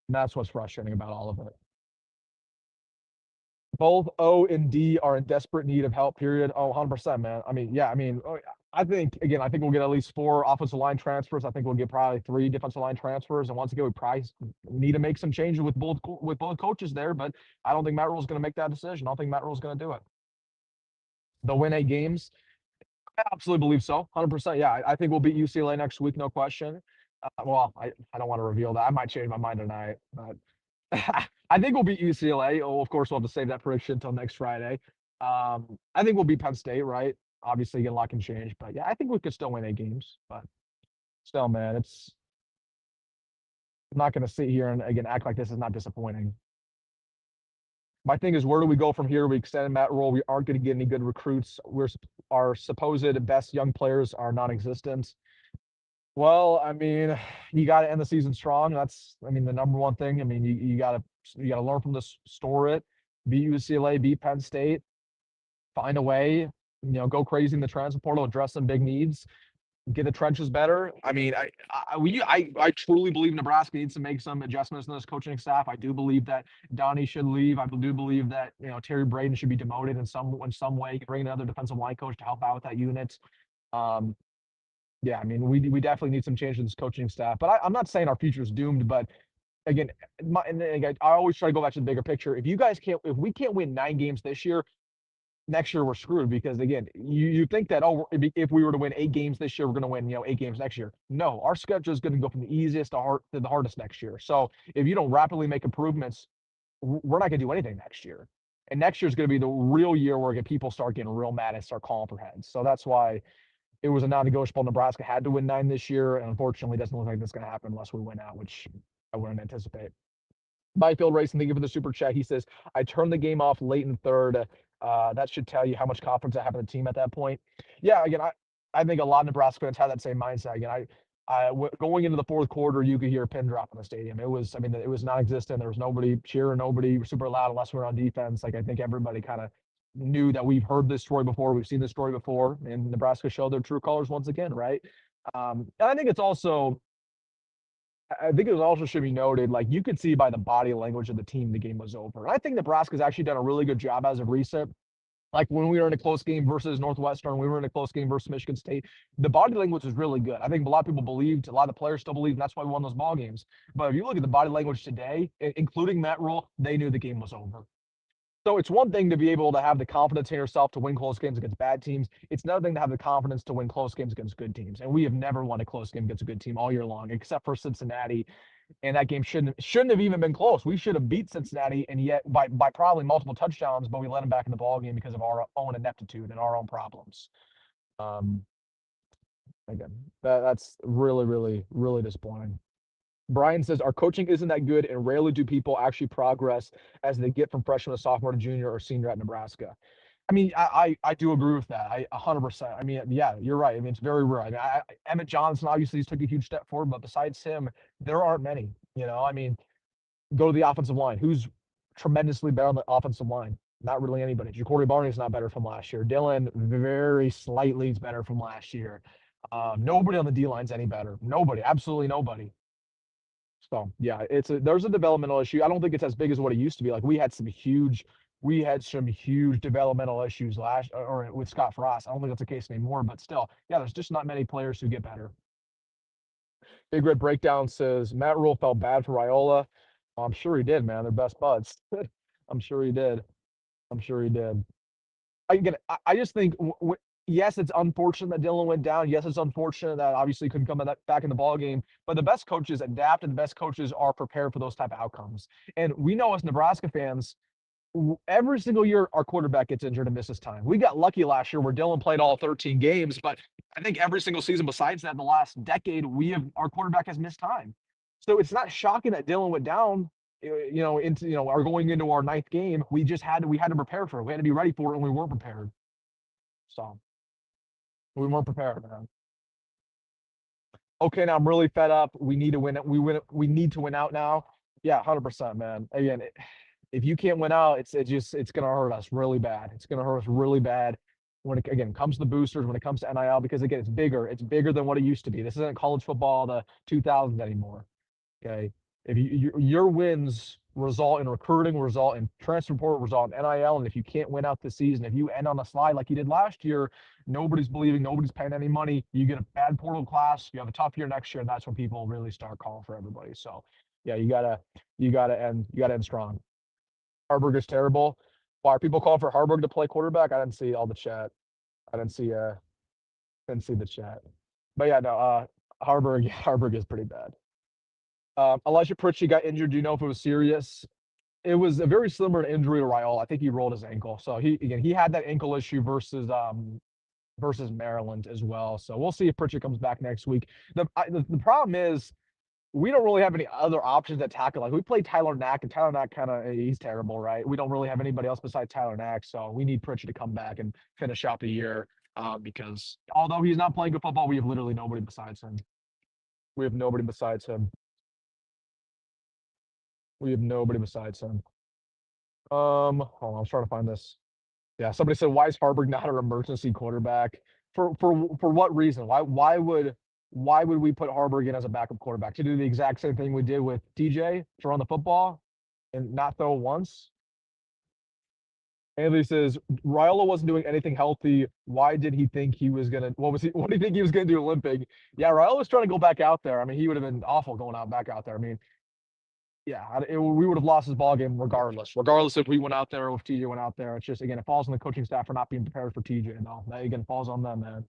that's what's frustrating about all of it. Both O and D are in desperate need of help, period. Oh, 100%, man. I mean, yeah, I think we'll get at least 4 offensive line transfers. I think we'll get probably 3 defensive line transfers. And once again, we probably need to make some changes with both coaches there. But I don't think Matt Rhule's going to make that decision. I don't think Matt Rhule's going to do it. They'll win 8 games. I absolutely believe so. 100%. Yeah, I think we'll beat UCLA next week, no question. Well, I don't want to reveal that. I might change my mind tonight. But I think we'll beat UCLA. Oh, of course, we'll have to save that prediction until next Friday. I think we'll beat Penn State, right? Obviously, again, a lot can change. But yeah, I think we could still win 8 games. But still, man, I'm not going to sit here and, again, act like this is not disappointing. My thing is, where do we go from here? We extend Matt Rhule. We aren't going to get any good recruits. Our supposed best young players are non-existent. Well, I mean, you got to end the season strong. That's, the number one thing. You got to learn from this, store it, beat UCLA, beat Penn State, find a way, go crazy in the transfer portal, address some big needs, get the trenches better. I truly believe Nebraska needs to make some adjustments in this coaching staff. I do believe that Donnie should leave. I do believe that Terry Braden should be demoted in some way. Bring another defensive line coach to help out with that unit. Yeah, we definitely need some change in this coaching staff. But I'm not saying our future is doomed. But again, I always try to go back to the bigger picture. If we can't win 9 games this year, next year we're screwed, because again, you think that, if we were to win 8 games this year, we're going to win 8 games next year. No, our schedule is going to go from the easiest to the hardest next year. So if you don't rapidly make improvements, we're not going to do anything next year. And next year is going to be the real year where people start getting real mad and start calling for heads. So that's why it was a non-negotiable. Nebraska had to win 9 this year, and unfortunately, it doesn't look like that's going to happen unless we win out, which I wouldn't anticipate. Byfield Racing, thank you for the super chat. He says, I turned the game off late in third. That should tell you how much confidence I have in the team at that point. Yeah, again, I think a lot of Nebraska fans have that same mindset. Again, going into the fourth quarter, you could hear a pin drop in the stadium. It was non-existent. There was nobody cheering, nobody super loud unless we were on defense. Like, I think everybody kind of knew that we've heard this story before. We've seen this story before, and Nebraska showed their true colors once again, right? And I think it's also, I think it also should be noted, like you could see by the body language of the team, the game was over. And I think Nebraska's actually done a really good job as of recent. Like when we were in a close game versus Northwestern, we were in a close game versus Michigan State. The body language was really good. I think a lot of people believed, a lot of the players still believe, and that's why we won those ball games. But if you look at the body language today, including Matt Rule, they knew the game was over. So it's one thing to be able to have the confidence in yourself to win close games against bad teams. It's another thing to have the confidence to win close games against good teams. And we have never won a close game against a good team all year long, except for Cincinnati. And that game shouldn't have even been close. We should have beat Cincinnati, and yet by probably multiple touchdowns, but we let them back in the ball game because of our own ineptitude and our own problems. Again, that's really, really, really disappointing. Brian says our coaching isn't that good, and rarely do people actually progress as they get from freshman to sophomore to junior or senior at Nebraska. I mean, I do agree with that. 100%. I mean, yeah, you're right. I mean, it's very rare. I mean, Emmett Johnson obviously he's took a huge step forward, but besides him, there aren't many. You know, I mean, go to the offensive line. Who's tremendously better on the offensive line? Not really anybody. Jacory Barney's not better from last year. Dylan very slightly is better from last year. Nobody on the D line's any better. Nobody, absolutely nobody. So yeah, there's a developmental issue. I don't think it's as big as what it used to be. Like we had some huge developmental issues or with Scott Frost. I don't think that's the case anymore, but still, yeah, there's just not many players who get better. Big Red Breakdown says Matt Rule felt bad for Raiola. I'm sure he did, man. They're best buds. I'm sure he did. Again, I just think, yes, it's unfortunate that Dylan went down. Yes, it's unfortunate that obviously couldn't come back in the ball game. But the best coaches adapt, and the best coaches are prepared for those type of outcomes. And we know as Nebraska fans, every single year our quarterback gets injured and misses time. We got lucky last year where Dylan played all 13 games, but I think every single season besides that in the last decade, our quarterback has missed time. So it's not shocking that Dylan went down, are going into our 9th game. We had to prepare for it. We had to be ready for it, and we weren't prepared. So we weren't prepared, man. Okay, now I'm really fed up. We need to win it. We need to win out now. Yeah, 100%, man. Again, if you can't win out, it's gonna hurt us really bad. It's gonna hurt us really bad when it comes to the boosters, when it comes to NIL, because again, it's bigger. It's bigger than what it used to be. This isn't college football the 2000s anymore. Okay, if your wins result in recruiting, result in transfer portal, result in NIL, and if you can't win out this season, if you end on a slide like you did last year, nobody's believing, nobody's paying any money. You get a bad portal class, you have a tough year next year, and that's when people really start calling for everybody. So, yeah, you gotta end strong. Haarberg is terrible. Why are people calling for Haarberg to play quarterback? I didn't see all the chat. I didn't see the chat. But yeah, no, Haarberg is pretty bad. Elijah Pritchett got injured. Do you know if it was serious? It was a very similar injury to Raiola. I think he rolled his ankle. So he had that ankle issue versus Maryland as well. So we'll see if Pritchett comes back next week. The problem is we don't really have any other options at tackle. Like we played Tyler Knack, and Tyler Knack he's terrible, right? We don't really have anybody else besides Tyler Knack. So we need Pritchett to come back and finish out the year because although he's not playing good football, we have literally nobody besides him. We have nobody besides him. Hold on, I was trying to find this. Yeah, somebody said, why is Haarberg not an emergency quarterback? For what reason? Why would we put Haarberg in as a backup quarterback? To do the exact same thing we did with TJ, to run the football and not throw once? Anthony says, Raiola wasn't doing anything healthy. Why did he think he was gonna what do you think he was gonna do limping? Yeah, Raiola was trying to go back out there. I mean, he would have been awful going back out there. I mean, yeah, we would have lost his ball game regardless if we went out there or if TJ went out there. It's just, again, it falls on the coaching staff for not being prepared for TJ. No, that again falls on them, man.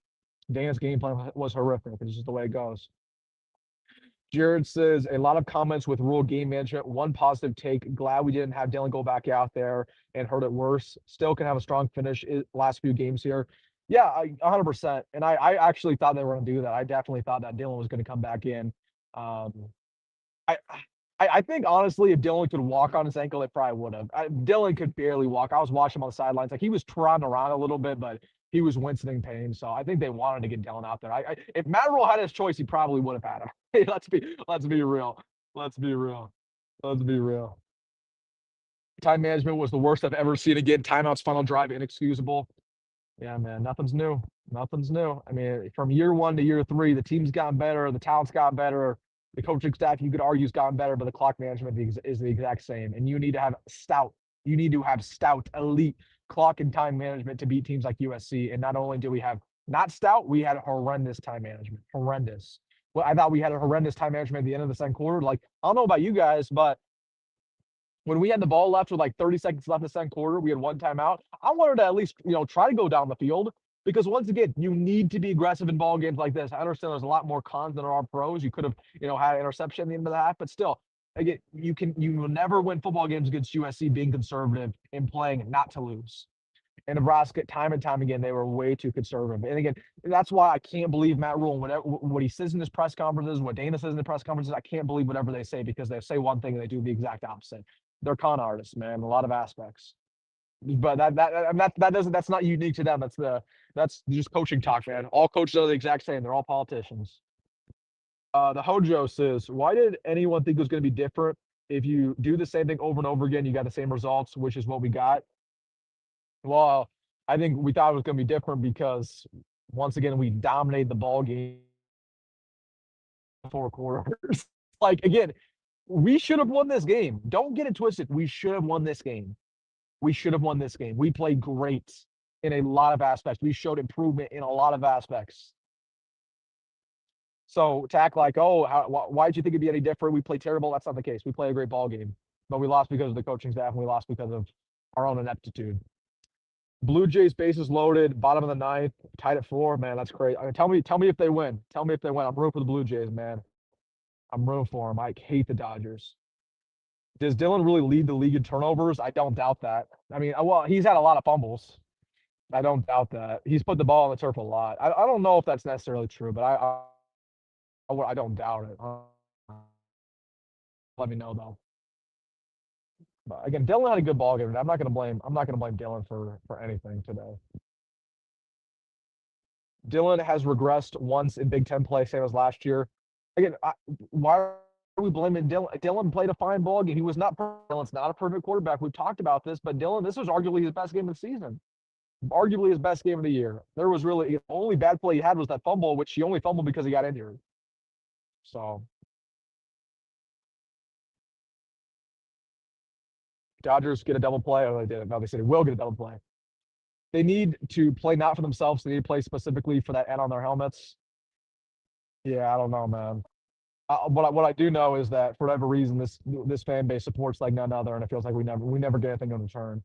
Dane's game plan was horrific. It's just the way it goes. Jared says, a lot of comments with Rule game management. One positive take. Glad we didn't have Dylan go back out there and hurt it worse. Still can have a strong finish last few games here. Yeah, 100%. And I actually thought they were going to do that. I definitely thought that Dylan was going to come back in. I think, honestly, if Dylan could walk on his ankle, they probably would have. Dylan could barely walk. I was watching him on the sidelines. Like, he was trotting around a little bit, but he was wincing in pain. So I think they wanted to get Dylan out there. If Matt Rule had his choice, he probably would have had him. Let's be real. Time management was the worst I've ever seen. Again, timeouts, final drive, inexcusable. Yeah, man, nothing's new. I mean, from year 1 to year 3, the team's gotten better, the talent's gotten better. The coaching staff, you could argue, has gotten better, but the clock management is the exact same. And you need to have stout, elite clock and time management to beat teams like USC. And not only do we have not stout, we had horrendous time management. Horrendous. Well, I thought we had a horrendous time management at the end of the second quarter. Like, I don't know about you guys, but when we had the ball left with like 30 seconds left in the second quarter, we had one timeout. I wanted to at least, try to go down the field because once again, you need to be aggressive in ball games like this. I understand there's a lot more cons than there are pros. You could have, had an interception at the end of the half, but still, again, you will never win football games against USC being conservative and playing not to lose. And Nebraska, time and time again, they were way too conservative. And again, that's why I can't believe Matt Rule, what he says in his press conferences, what Dana says in the press conferences, I can't believe whatever they say because they say one thing and they do the exact opposite. They're con artists, man, a lot of aspects. But that's not unique to them. That's just coaching talk, man. All coaches are the exact same. They're all politicians. The Hojo says, why did anyone think it was going to be different? If you do the same thing over and over again, you got the same results, which is what we got. Well, I think we thought it was going to be different because once again, we dominated the ball game 4 quarters. Like, again, we should have won this game. Don't get it twisted. We should have won this game. We should have won this game. We played great in a lot of aspects. We showed improvement in a lot of aspects. So to act like, why did you think it'd be any different? We played terrible. That's not the case. We played a great ball game, but we lost because of the coaching staff and we lost because of our own ineptitude. Blue Jays bases loaded, bottom of the ninth, tied at 4. Man, that's great. I mean, tell me if they win. Tell me if they win. I'm rooting for the Blue Jays, man. I'm rooting for them. I hate the Dodgers. Does Dylan really lead the league in turnovers? I don't doubt that. I mean, well, he's had a lot of fumbles. I don't doubt that. He's put the ball on the turf a lot. I don't know if that's necessarily true, but I don't doubt it. Let me know though. But again, Dylan had a good ball game. I'm not gonna blame Dylan for anything today. Dylan has regressed once in Big Ten play, same as last year. Again, why are we blaming Dylan? Dylan played a fine ball game. He was not perfect. Dylan's not a perfect quarterback. We've talked about this, but Dylan, this was arguably his best game of the season. Arguably his best game of the year. There was really the only bad play he had was that fumble, which he only fumbled because he got injured. So Dodgers get a double play. Oh, they did. No, they said they will get a double play. They need to play not for themselves. They need to play specifically for that N on their helmets. Yeah, I don't know, man. What I do know is that for whatever reason, this fan base supports like none other, and it feels like we never get anything in return.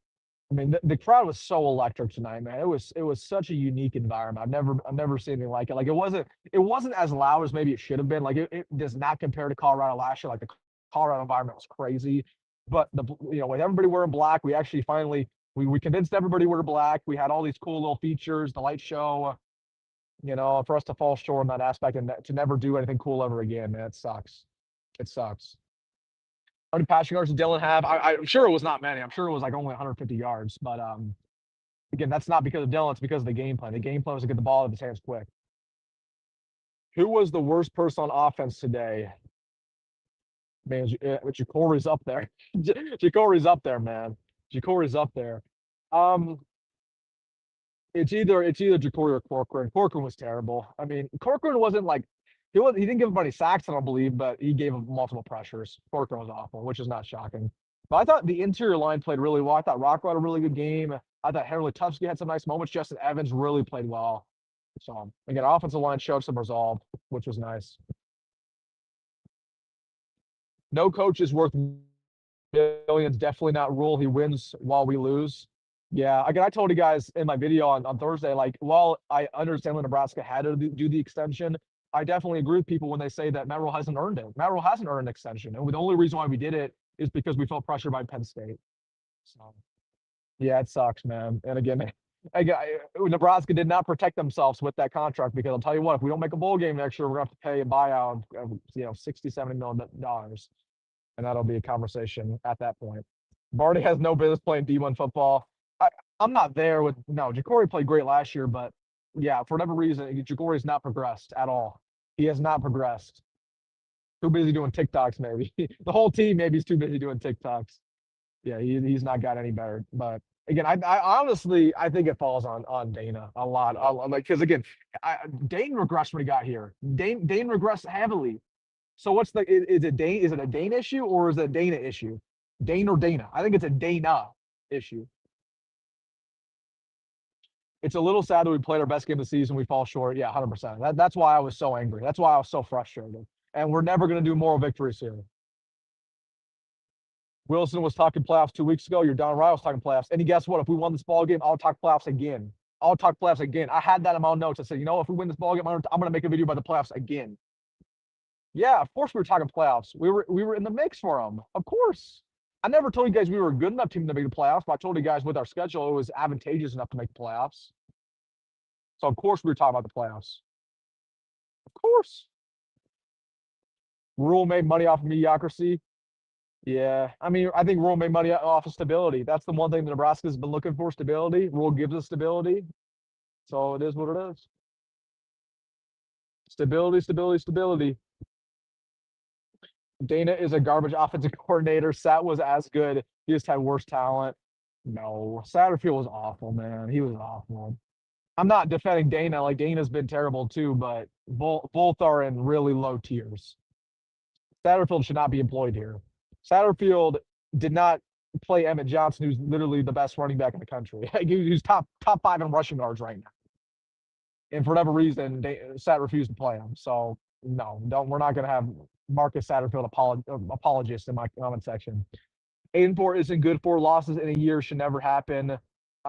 I mean, the crowd was so electric tonight, man. It was such a unique environment. I've never seen anything like it. Like it wasn't as loud as maybe it should have been. Like it does not compare to Colorado last year. Like the Colorado environment was crazy, but with everybody wearing black, we actually finally we convinced everybody we're black. We had all these cool little features, the light show. For us to fall short in that aspect and to never do anything cool ever again, man, it sucks. It sucks. How many passing yards did Dylan have? I'm sure it was not many. I'm sure it was like only 150 yards. But again, that's not because of Dylan. It's because of the game plan. The game plan was to get the ball out of his hands quick. Who was the worst person on offense today? Man, Jacory's up there. Jacory's up there, man. Jacory's up there. It's either Jacory or Corcoran. Corcoran was terrible. I mean, Corcoran wasn't like he didn't give him any sacks, I don't believe, but he gave him multiple pressures. Corcoran was awful, which is not shocking. But I thought the interior line played really well. I thought Rockwell had a really good game. I thought Henry Lateef had some nice moments. Justin Evans really played well. So again, our offensive line showed some resolve, which was nice. No coach is worth millions. Definitely not Rule. He wins while we lose. Yeah, again, I told you guys in my video on Thursday, like, while I understand that Nebraska had to do the extension, I definitely agree with people when they say that Matt Rule hasn't earned it. Matt Rule hasn't earned an extension. And the only reason why we did it is because we felt pressure by Penn State. So, yeah, it sucks, man. And again, Nebraska did not protect themselves with that contract because I'll tell you what, if we don't make a bowl game next year, we're going to have to pay a buyout of, $60, $70 million. And that'll be a conversation at that point. Barney has no business playing D1 football. I'm not there with Jacory played great last year, but yeah, for whatever reason, Jacory's not progressed at all. He has not progressed. Too busy doing TikToks, maybe. The whole team maybe is too busy doing TikToks. Yeah, he's not got any better. But again, I honestly think it falls on Dana a lot. Like because again, Dane regressed when he got here. Dane regressed heavily. So what's the is it Dane? Is it a Dane issue or is it a Dana issue? Dane or Dana? I think it's a Dana issue. It's a little sad that we played our best game of the season. We fall short. Yeah, 100%. That's why I was so angry. That's why I was so frustrated. And we're never going to do moral victories here. Wilson was talking playoffs 2 weeks ago. You're Don Ryan was talking playoffs. And guess what? If we won this ball game, I'll talk playoffs again. I'll talk playoffs again. I had that in my own notes. I said, if we win this ball game, I'm going to make a video about the playoffs again. Yeah, of course we were talking playoffs. We were in the mix for them. Of course. I never told you guys we were a good enough team to make the playoffs, but I told you guys with our schedule, it was advantageous enough to make the playoffs. So, of course, we were talking about the playoffs. Of course. Rule made money off of mediocrity. Yeah. I mean, I think Rule made money off of stability. That's the one thing that Nebraska's been looking for, stability. Rule gives us stability. So, it is what it is. Stability, stability, stability. Dana is a garbage offensive coordinator. Sat was as good. He just had worse talent. No, Satterfield was awful, man. He was awful. I'm not defending Dana. Like, Dana's been terrible too, but both are in really low tiers. Satterfield should not be employed here. Satterfield did not play Emmett Johnson, who's literally the best running back in the country. He's top 5 in rushing yards right now. And for whatever reason, Sat refused to play him. So no, we're not going to have Marcus Satterfield apologists in my comment section. 8-4 isn't good. 4 losses in a year should never happen.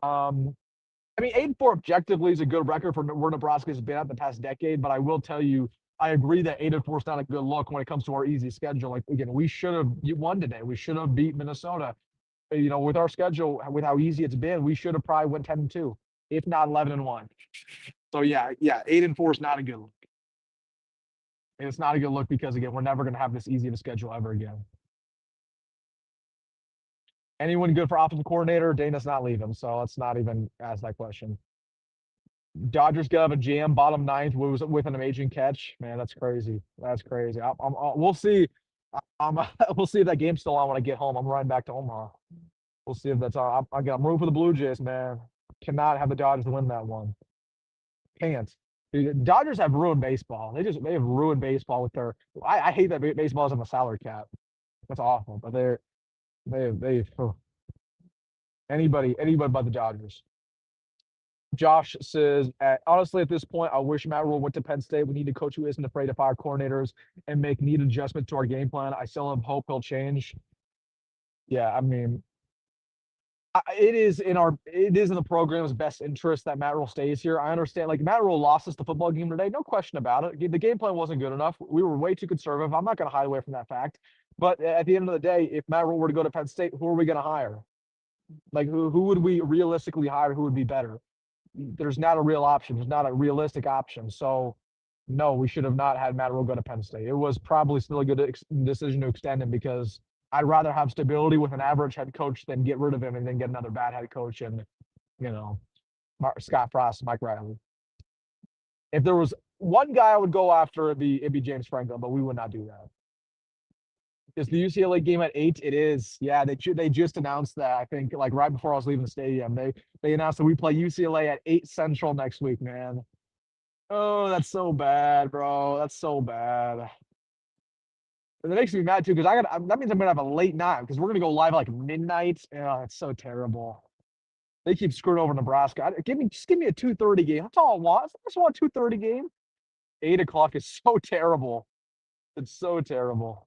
I mean, 8-4 objectively is a good record for where Nebraska's been at the past decade, but I will tell you, I agree that 8-4 is not a good look when it comes to our easy schedule. Like, again, we should have won today. We should have beat Minnesota. With our schedule, with how easy it's been, we should have probably went 10-2, if not 11-1. So yeah, 8-4 is not a good look. And it's not a good look because, again, we're never going to have this easy of a schedule ever again. Anyone good for offensive coordinator? Dana's not leaving, so let's not even ask that question. Dodgers gonna have a jam bottom 9th with an amazing catch. Man, that's crazy. That's crazy. We'll see. We'll see if that game's still on when I get home. I'm riding back to Omaha. We'll see if that's on. I'm rooting for the Blue Jays, man. Cannot have the Dodgers win that one. Can't. Dude, Dodgers have ruined baseball. They have ruined baseball with their. I hate that baseball is on the salary cap. That's awful. But they anybody but the Dodgers. Josh says, honestly, at this point, I wish Matt Rhule went to Penn State. We need a coach who isn't afraid to fire coordinators and make needed adjustments to our game plan. I still have hope he'll change. Yeah, I mean, it is in the program's best interest that Matt Rhule stays here. I understand, like, Matt Rhule lost us the football game today, no question about it. The game plan wasn't good enough. We were way too conservative. I'm not going to hide away from that fact. But at the end of the day, if Matt Rhule were to go to Penn State, who are we going to hire? Like, who would we realistically hire? Who would be better? There's not a real option. There's not a realistic option. So, no, we should have not had Matt Rhule go to Penn State. It was probably still a good decision to extend him because I'd rather have stability with an average head coach than get rid of him and then get another bad head coach and, Scott Frost, Mike Riley. If there was one guy I would go after, it'd be James Franklin, but we would not do that. Is the UCLA game at 8? It is. Yeah, they just announced that. I think like right before I was leaving the stadium, they announced that we play UCLA at 8 Central next week, man. Oh, that's so bad, bro. That's so bad. And it makes me mad too because that means I'm gonna have a late night because we're gonna go live like midnight. Oh, it's so terrible. They keep screwing over Nebraska. Just give me a 2:30 game. That's all I want. I just want a 2:30 game. 8 o'clock is so terrible. It's so terrible.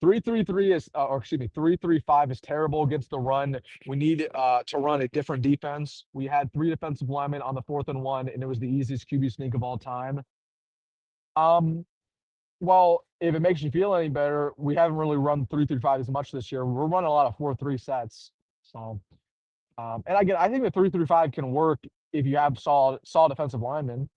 3-3-3 is, 3-3-5 is terrible against the run. We need to run a different defense. We had 3 defensive linemen on the 4th and 1, and it was the easiest QB sneak of all time. Well, if it makes you feel any better, we haven't really run 3-3-5 as much this year. We're running a lot of 4-3 sets. So, and again, I think the 3-3-5 can work if you have solid defensive linemen,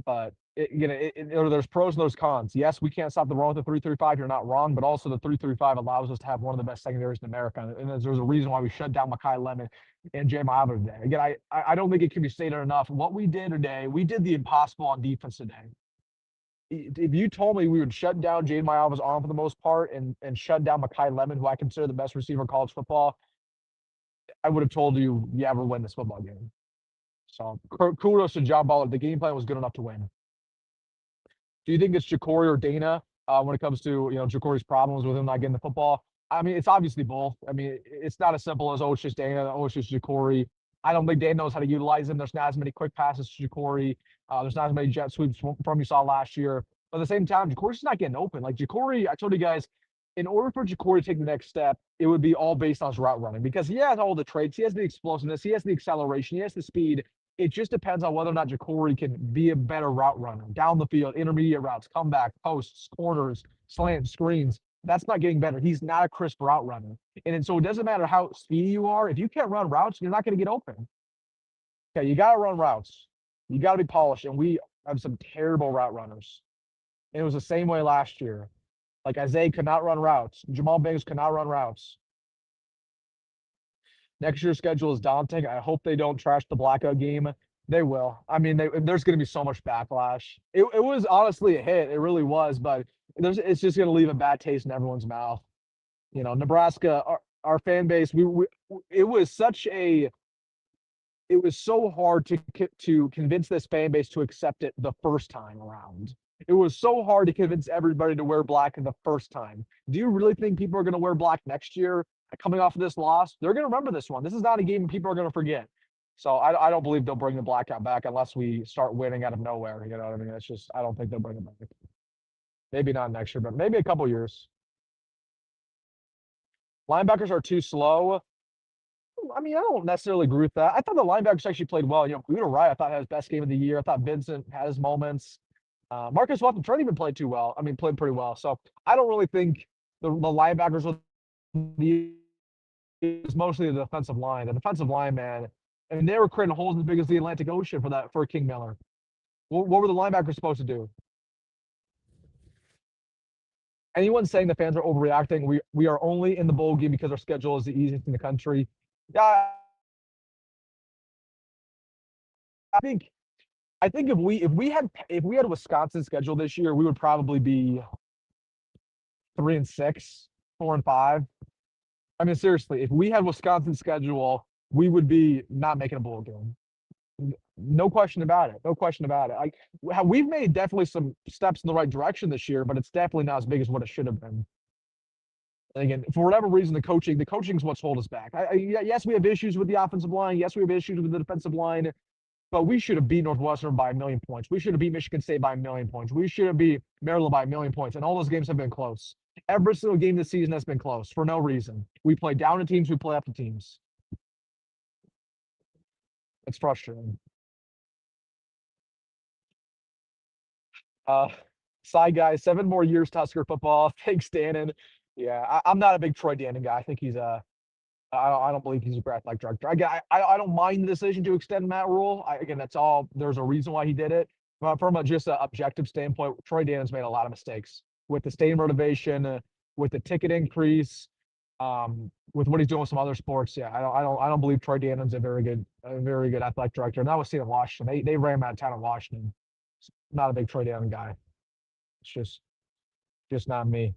but there's pros and there's cons. Yes, we can't stop the run with the 3-3-5. You're not wrong, but also the 3-3-5 allows us to have one of the best secondaries in America. And there's a reason why we shut down Mekhi Lemon and Jamarion today. Again, I don't think it can be stated enough. What we did today, we did the impossible on defense today. If you told me we would shut down Jamarion arm for the most part and shut down Mekhi Lemon, who I consider the best receiver in college football, I would have told you, yeah, we'll win this football game. So kudos to John Butler. The game plan was good enough to win. Do you think it's Jacory or Dana when it comes to Jacory's problems with him not getting the football? I mean, it's obviously both. I mean, it's not as simple as it's just Dana, it's just Jacory. I don't think Dana knows how to utilize him. There's not as many quick passes to Jacory. There's not as many jet sweeps from you saw last year. But at the same time, Jacory's just not getting open. Like Jacory, I told you guys, in order for Jacory to take the next step, it would be all based on his route running because he has all the traits. He has the explosiveness. He has the acceleration. He has the speed. It just depends on whether or not Jacory can be a better route runner down the field, intermediate routes, comeback, posts, corners, slants, screens. That's not getting better. He's not a crisp route runner. And so it doesn't matter how speedy you are. If you can't run routes, you're not going to get open. Okay, you got to run routes. You got to be polished. And we have some terrible route runners. And it was the same way last year. Like Isaiah could not run routes. Jamal Banks could not run routes. Next year's schedule is daunting. I hope they don't trash the blackout game. They will. I mean, there's going to be so much backlash. It was honestly a hit. It really was, but it's just going to leave a bad taste in everyone's mouth. Nebraska, our fan base, it was so hard to convince this fan base to accept it the first time around. It was so hard to convince everybody to wear black the first time. Do you really think people are going to wear black next year coming off of this loss? They're going to remember this one. This is not a game people are going to forget. So I don't believe they'll bring the blackout back unless we start winning out of nowhere. You know what I mean? It's just, I don't think they'll bring it back. Maybe not next year, but maybe a couple years. Linebackers are too slow. I mean, I don't necessarily agree with that. I thought the linebackers actually played well. Buda Wright, I thought had his best game of the year. I thought Vincent had his moments. Marcus Walton Trent even played too well. I mean, played pretty well. So I don't really think the linebackers were it's mostly the defensive line. The defensive line, man, I mean, they were creating holes as big as the Atlantic Ocean for King Miller. What were the linebackers supposed to do? Anyone saying the fans are overreacting, we are only in the bowl game because our schedule is the easiest in the country. Yeah, I think if we had Wisconsin's schedule this year, we would probably be 3-6, 4-5. I mean, seriously, if we had Wisconsin's schedule, we would be not making a bowl game. No question about it. No question about it. We've made definitely some steps in the right direction this year, but it's definitely not as big as what it should have been. And again, for whatever reason, the coaching is what's holding us back. Yes, we have issues with the offensive line. Yes, we have issues with the defensive line. But we should have beat Northwestern by 1,000,000 points. We should have beat Michigan State by 1,000,000 points. We should have beat Maryland by 1,000,000 points. And all those games have been close. Every single game this season has been close for no reason. We play down to teams. We play up to teams. It's frustrating. Side guy, 7 more years to Husker football. Thanks, Dane. Yeah, I'm not a big Troy Dane guy. I think he's I don't believe he's a graphic director. I don't mind the decision to extend Matt Rule. Again, that's all. There's a reason why he did it. But from just an objective standpoint, Troy Dane's made a lot of mistakes with the state motivation, with the ticket increase, with what he's doing with some other sports. Yeah, I don't believe Troy Dane's a very good athletic director. And that was seen in Washington. They ran him out of town in Washington. Not a big Troy Dane guy. It's just not me.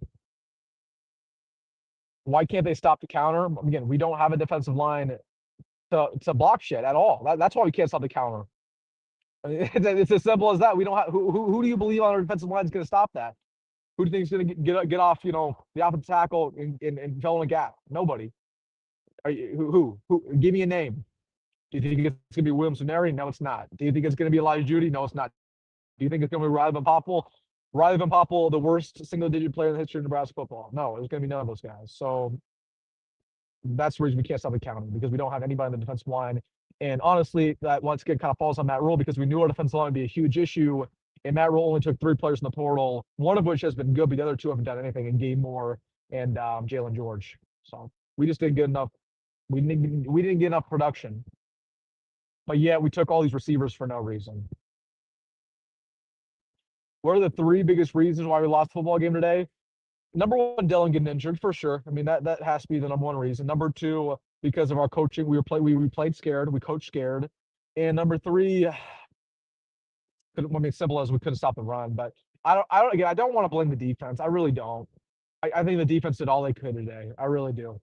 Why can't they stop the counter? Again, we don't have a defensive line to block shit at all. That's why we can't stop the counter. I mean, it's as simple as that. We don't have who do you believe on our defensive line is going to stop that? Who do you think is going to get off, the offensive tackle and fill in a gap? Nobody. Who? Give me a name. Do you think it's going to be Williams Neri? No, it's not. Do you think it's going to be Elijah Judy? No, it's not. Do you think it's going to be Riley Van Poppel? Riley Van Poppel, the worst single-digit player in the history of Nebraska football. No, there's going to be none of those guys. So that's the reason we can't stop the counting, because we don't have anybody on the defensive line. And honestly, that once again kind of falls on Matt Rule, because we knew our defensive line would be a huge issue. And Matt Rule only took 3 players in the portal, one of which has been good, but the other 2 haven't done anything in Gabe Moore and Jalen George. So we just didn't get enough. We didn't get enough production. But yeah, we took all these receivers for no reason. What are the 3 biggest reasons why we lost the football game today? Number 1, Dylan getting injured for sure. I mean, that has to be the number 1 reason. Number 2, because of our coaching, we played scared. We coached scared. And number 3, simple as we couldn't stop the run. But I don't want to blame the defense. I really don't. I think the defense did all they could today. I really do.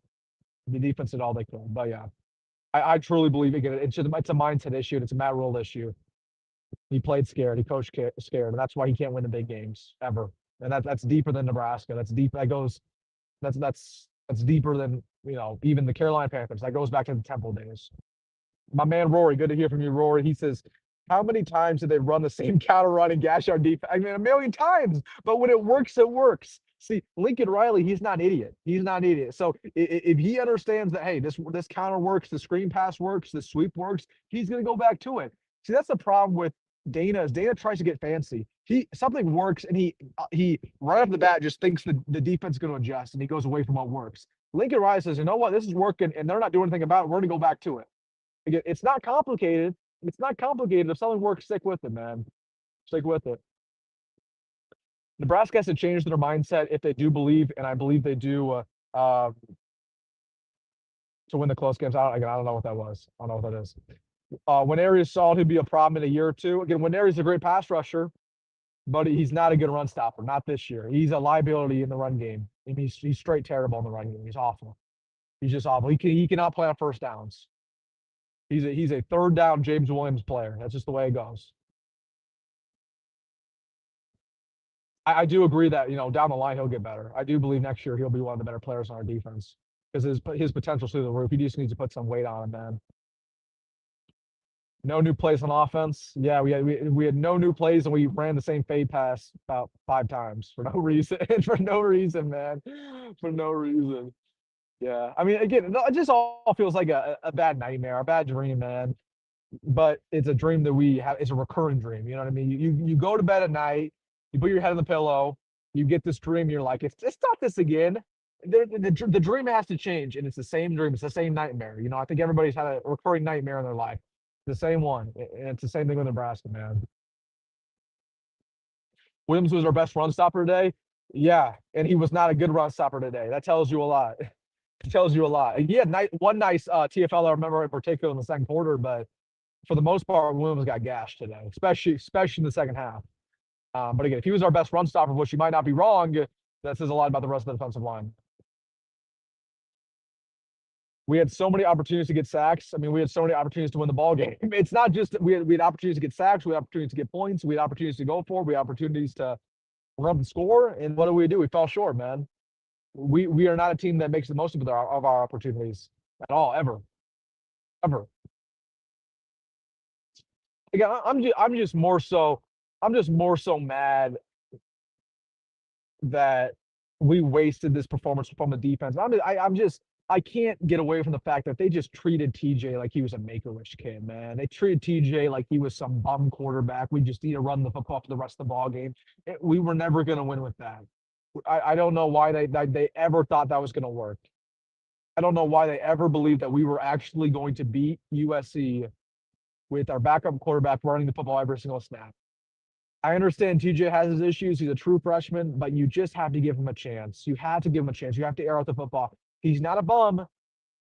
The defense did all they could. But yeah, I truly believe it's a mindset issue. And it's a Matt Rule issue. He played scared. He coached scared, and that's why he can't win the big games ever. And that's deeper than Nebraska. That's deep. That's deeper than even the Carolina Panthers. That goes back to the Temple days. My man Rory, good to hear from you, Rory. He says, how many times did they run the same counter run and gash our defense? I mean, a million times. But when it works, it works. See, Lincoln Riley, he's not an idiot. He's not an idiot. So if he understands that, hey, this counter works, the screen pass works, the sweep works, he's going to go back to it. See, that's the problem with Dana. Is Dana tries to get fancy. Something works, and he right off the bat just thinks the defense is going to adjust, and he goes away from what works. Lincoln Riley says, you know what, this is working, and they're not doing anything about it. We're going to go back to it. Again, it's not complicated. It's not complicated. If something works, stick with it, man. Stick with it. Nebraska has to change their mindset if they do believe, and I believe they do, to win the close games. I don't know what that was. I don't know what that is. When Arias saw he'd be a problem in a year or two. Again, when Arias is a great pass rusher, but he's not a good run stopper. Not this year. He's a liability in the run game. I mean, he's straight terrible in the run game. He's awful. He's just awful. He cannot play on first downs. He's a third down James Williams player. That's just the way it goes. I do agree that down the line he'll get better. I do believe next year he'll be one of the better players on our defense because his potential's through the roof. He just needs to put some weight on him, man. No new plays on offense. Yeah, we had no new plays, and we ran the same fade pass about 5 times for no reason. For no reason, man. For no reason. Yeah. I mean, again, it just all feels like a bad nightmare, a bad dream, man. But it's a dream that we have. It's a recurring dream. You know what I mean? You go to bed at night, you put your head on the pillow, you get this dream, you're like, it's not this again. The dream has to change, and it's the same dream. It's the same nightmare. I think everybody's had a recurring nightmare in their life. The same one. And it's the same thing with Nebraska, man. Williams was our best run stopper today. Yeah, and he was not a good run stopper today. That tells you a lot. It tells you a lot. He had one nice TFL I remember in particular in the second quarter, but for the most part, Williams got gashed today, especially in the second half. But again, if he was our best run stopper, which you might not be wrong, that says a lot about the rest of the defensive line. We had so many opportunities to get sacks. I mean, we had so many opportunities to win the ball game. It's not just that we had opportunities to get sacks. We had opportunities to get points. We had opportunities to go for. We had opportunities to run and score. And what do? We fell short, man. We are not a team that makes the most of our opportunities at all, ever. Again, I'm just more so mad that we wasted this performance from the defense. I can't get away from the fact that they just treated TJ like he was a Make-A-Wish kid, man. They treated TJ like he was some bum quarterback. We just need to run the football for the rest of the ball game. We were never going to win with that. I don't know why they ever thought that was going to work. I don't know why they ever believed that we were actually going to beat USC with our backup quarterback running the football every single snap. I understand TJ has his issues. He's a true freshman, but you just have to give him a chance. You have to give him a chance. You have to air out the football. He's not a bum.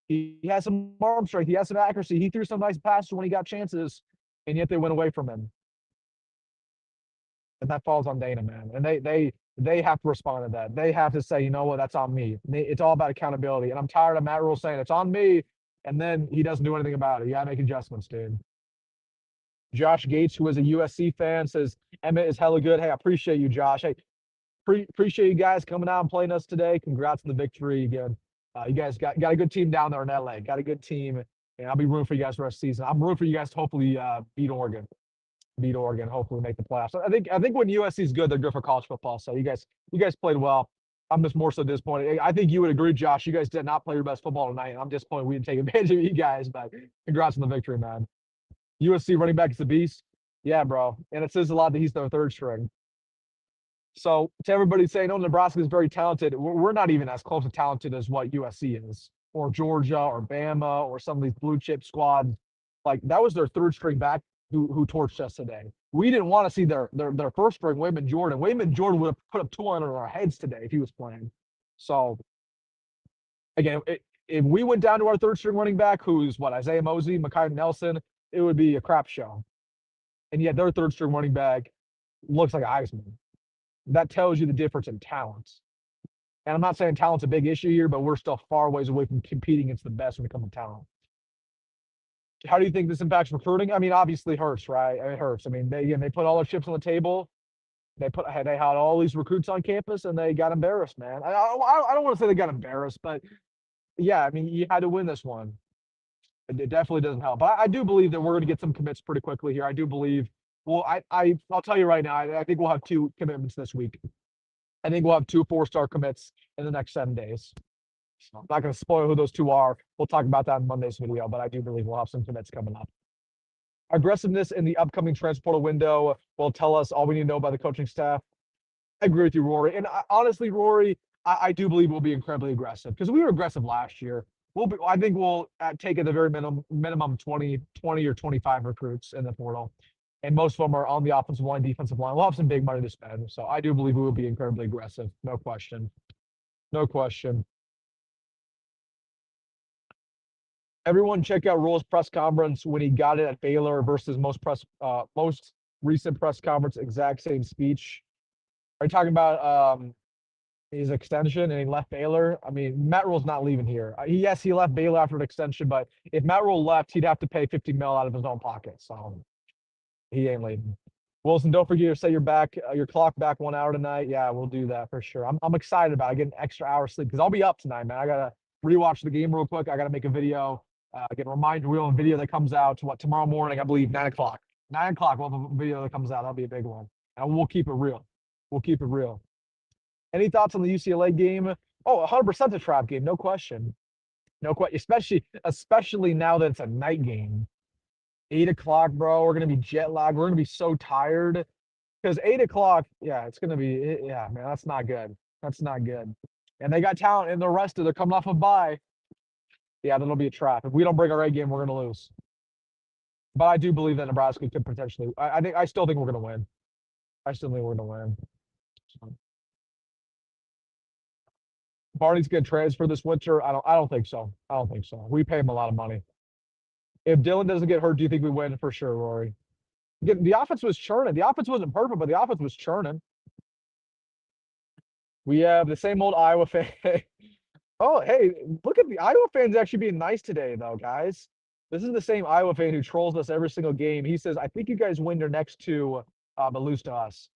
He has some arm strength. He has some accuracy. He threw some nice passes when he got chances, and yet they went away from him. And that falls on Dana, man. And they have to respond to that. They have to say, you know what, that's on me. It's all about accountability. And I'm tired of Matt Rhule saying it's on me, and then he doesn't do anything about it. You got to make adjustments, dude. Josh Gates, who is a USC fan, says Emmett is hella good. Hey, I appreciate you, Josh. Hey, appreciate you guys coming out and playing us today. Congrats on the victory again. You guys got a good team down there in LA. Got a good team, and I'll be rooting for you guys for the rest of the season. I'm rooting for you guys to hopefully beat Oregon. Hopefully make the playoffs. I think when USC is good, they're good for college football. So you guys played well. I'm just more so disappointed. I think you would agree, Josh. You guys did not play your best football tonight. I'm disappointed we didn't take advantage of you guys, but congrats on the victory, man. USC running back is a beast. Yeah, bro. And it says a lot that he's their third string. So to everybody saying, oh, Nebraska is very talented, we're not even as close to talented as what USC is, or Georgia, or Bama, or some of these blue chip squads. Like, that was their third string back who torched us today. We didn't want to see their first string, Wayman Jordan. Wayman Jordan would have put up 200 on our heads today if he was playing. So, again, if we went down to our third string running back, who's Isaiah Mozee, Mekhi Nelson, it would be a crap show. And yet their third string running back looks like Iveman. That tells you the difference in talent. And I'm not saying talent's a big issue here, but we're still far ways away from competing against the best when it comes to talent. How do you think this impacts recruiting? I mean, obviously hurts, right? It hurts. I mean, they put all their chips on the table. They had all these recruits on campus and they got embarrassed, man. I don't want to say they got embarrassed, but yeah, I mean, you had to win this one. It definitely doesn't help. But I do believe that we're going to get some commits pretty quickly here. I do believe. Well, I'll tell you right now. I think we'll have 2 commitments this week. I think we'll have 2 4-star commits in the next 7 days. So I'm not going to spoil who those 2 are. We'll talk about that in Monday's video, but I do believe we'll have some commits coming up. Aggressiveness in the upcoming transfer portal window will tell us all we need to know about the coaching staff. I agree with you, Rory. And honestly, Rory, I do believe we'll be incredibly aggressive because we were aggressive last year. I think we'll take at the very minimum 20 or 25 recruits in the portal. And most of them are on the offensive line, defensive line. We'll have some big money to spend. So I do believe we will be incredibly aggressive. No question. No question. Everyone check out Rhule's press conference when he got it at Baylor versus most recent press conference, exact same speech. Are you talking about his extension and he left Baylor? I mean, Matt Rhule's not leaving here. Yes, he left Baylor after an extension, but if Matt Rhule left, he'd have to pay $50 million out of his own pocket. So he ain't leaving. Wilson, don't forget to set your clock back 1 hour tonight. Yeah, we'll do that for sure. I'm excited about it. I get an extra hour of sleep because I'll be up tonight, man. I gotta rewatch the game real quick. I gotta make a video. Get a reminder reel and video that comes out tomorrow morning, I believe 9 o'clock. 9 o'clock, we'll have a video that comes out. That'll be a big one. And we'll keep it real. We'll keep it real. Any thoughts on the UCLA game? Oh, 100% a trap game, no question. No question, especially now that it's a night game. 8 o'clock, bro. We're gonna be jet lagged. We're gonna be so tired. Because 8 o'clock, yeah, it's gonna be, yeah, man, that's not good. That's not good. And they got talent and they're rested. They're coming off a bye. Yeah, that'll be a trap. If we don't bring our A game, we're gonna lose. But I do believe that Nebraska could potentially. I still think we're gonna win. I still think we're gonna win. So. Barney's gonna transfer this winter. I don't think so. I don't think so. We pay him a lot of money. If Dylan doesn't get hurt, do you think we win? For sure, Rory. Again, the offense was churning. The offense wasn't perfect, but the offense was churning. We have the same old Iowa fan. Oh, hey, look at the Iowa fans actually being nice today, though, guys. This is the same Iowa fan who trolls us every single game. He says, I think you guys win your next 2, but lose to us.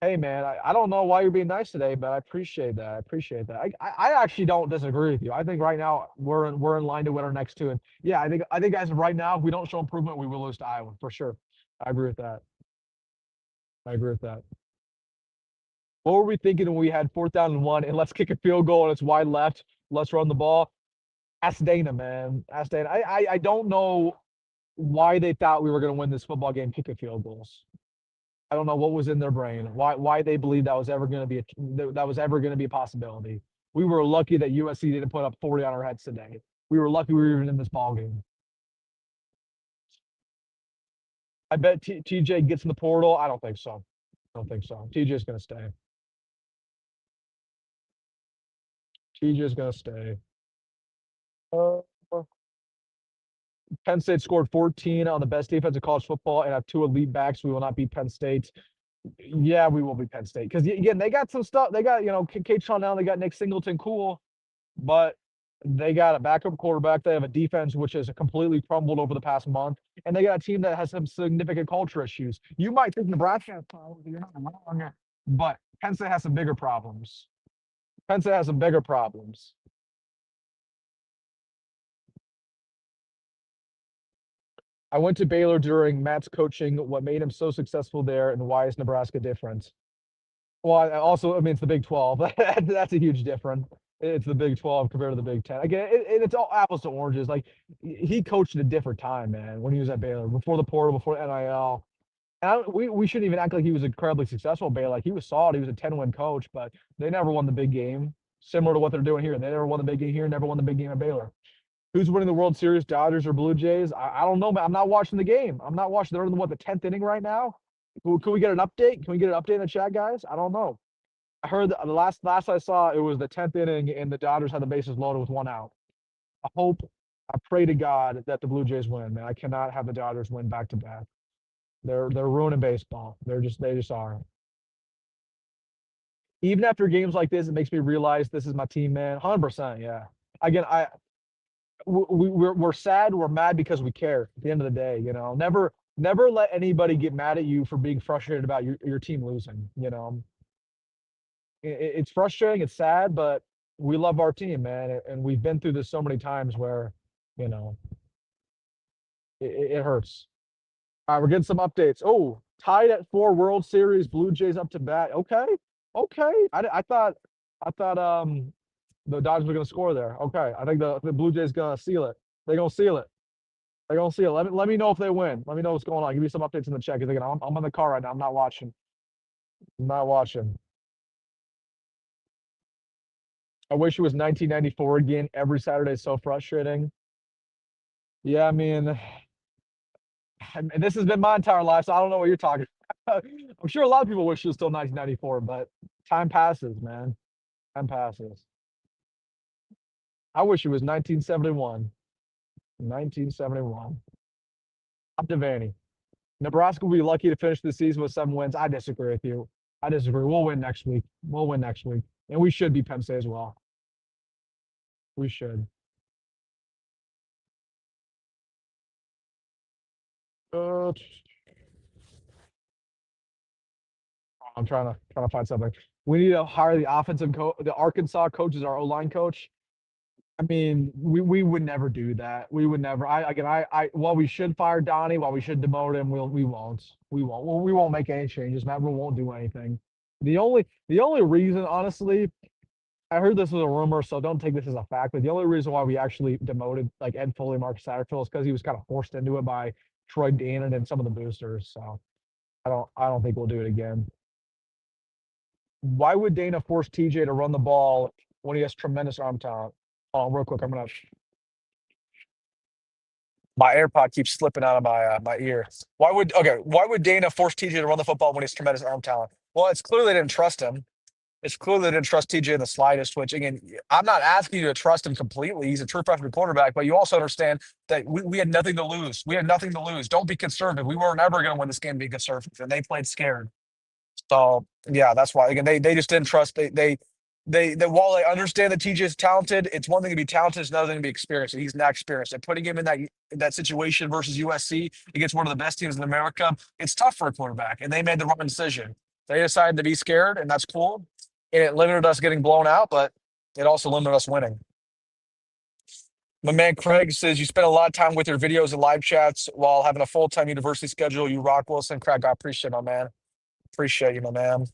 Hey, man, I don't know why you're being nice today, but I appreciate that. I appreciate that. I actually don't disagree with you. I think right now we're in line to win our next 2. And yeah, I think as of right now, if we don't show improvement, we will lose to Iowa for sure. I agree with that. I agree with that. What were we thinking when we had 4th down and 1 and let's kick a field goal and it's wide left? Let's run the ball. Ask Dana, man. Ask Dana. I don't know why they thought we were going to win this football game kicking field goals. I don't know what was in their brain. Why they believed that was ever going to be a possibility. We were lucky that USC didn't put up 40 on our heads today. We were lucky we were even in this ball game. I bet TJ gets in the portal. I don't think so. I don't think so. TJ's going to stay. TJ's going to stay. Penn State scored 14 on the best defense in college football and have 2 elite backs. We will not beat Penn State. Yeah, we will beat Penn State. Because, again, they got some stuff. They got, Kate Shawn, they got Nick Singleton, cool. But they got a backup quarterback. They have a defense which has completely crumbled over the past month. And they got a team that has some significant culture issues. You might think Nebraska has problems. You're not wrong. But Penn State has some bigger problems. Penn State has some bigger problems. I went to Baylor during Matt's coaching. What made him so successful there, and why is Nebraska different? Well, also, I mean, it's the Big 12. That's a huge difference. It's the Big 12 compared to the Big 10. Again, it's all apples to oranges. Like, he coached at a different time, man, when he was at Baylor, before the portal, before NIL. And we shouldn't even act like he was incredibly successful at Baylor. Like, he was solid. He was a 10-win coach, but they never won the big game. Similar to what they're doing here. They never won the big game here, never won the big game at Baylor. Who's winning the World Series, Dodgers or Blue Jays? I don't know, man. I'm not watching the game. I'm not watching. They're in the 10th inning right now? Can we get an update? Can we get an update in the chat, guys? I don't know. I heard the last I saw, it was the 10th inning, and the Dodgers had the bases loaded with 1 out. I pray to God that the Blue Jays win, man. I cannot have the Dodgers win back-to-back. They're ruining baseball. They just are. Even after games like this, it makes me realize this is my team, man. 100%, yeah. Again, we're sad, we're mad because we care at the end of the day, never let anybody get mad at you for being frustrated about your team losing. It's frustrating, it's sad, but we love our team, man, and we've been through this so many times where you know it hurts. All right, we're getting some updates. Oh, tied at 4 World Series, Blue Jays up to bat. Okay, okay. I thought the Dodgers were gonna score there. Okay, I think the Blue Jays gonna seal it. They're gonna seal it. They're gonna seal it. Let me know if they win. Let me know what's going on. Give me some updates in the chat. Because again, I'm in the car right now. I'm not watching. I'm not watching. I wish it was 1994 again. Every Saturday is so frustrating. Yeah, I mean, this has been my entire life, so I don't know what you're talking about. I'm sure a lot of people wish it was still 1994, but time passes, man. Time passes. I wish it was 1971. 1971. Up to Vanny. Nebraska will be lucky to finish the season with 7 wins. I disagree with you. I disagree. We'll win next week. We'll win next week. And we should beat Penn State as well. We should. Uh, I'm trying to find something. We need to hire the offensive coach. The Arkansas coach is our O-line coach. I mean, we would never do that. We would never. While we should fire Donnie, while we should demote him, we won't. We won't make any changes. Matt Rule won't do anything. The only reason, honestly, I heard this was a rumor, so don't take this as a fact. But the only reason why we actually demoted like Ed Foley, Mark Satterfield, is because he was kind of forced into it by Troy Dane and some of the boosters. So I don't think we'll do it again. Why would Dana force TJ to run the ball when he has tremendous arm talent? Oh, real quick, I'm gonna. My AirPod keeps slipping out of my ear. Why would Dana force TJ to run the football when he's tremendous arm talent? Well, it's clearly they didn't trust him. It's clearly they didn't trust TJ in the slightest. Which again, I'm not asking you to trust him completely. He's a true freshman quarterback, but you also understand that we had nothing to lose. We had nothing to lose. Don't be conservative. We weren't ever going to win this game being conservative, and they played scared. So yeah, that's why again they just didn't trust they while they understand that TJ is talented, it's one thing to be talented, it's another thing to be experienced. And he's not experienced. And putting him in that situation versus USC against one of the best teams in America, it's tough for a quarterback. And they made the wrong decision. They decided to be scared, and that's cool. And it limited us getting blown out, but it also limited us winning. My man Craig says you spend a lot of time with your videos and live chats while having a full-time university schedule. You rock, Wilson. Craig, I appreciate it, my man. Appreciate you, my man.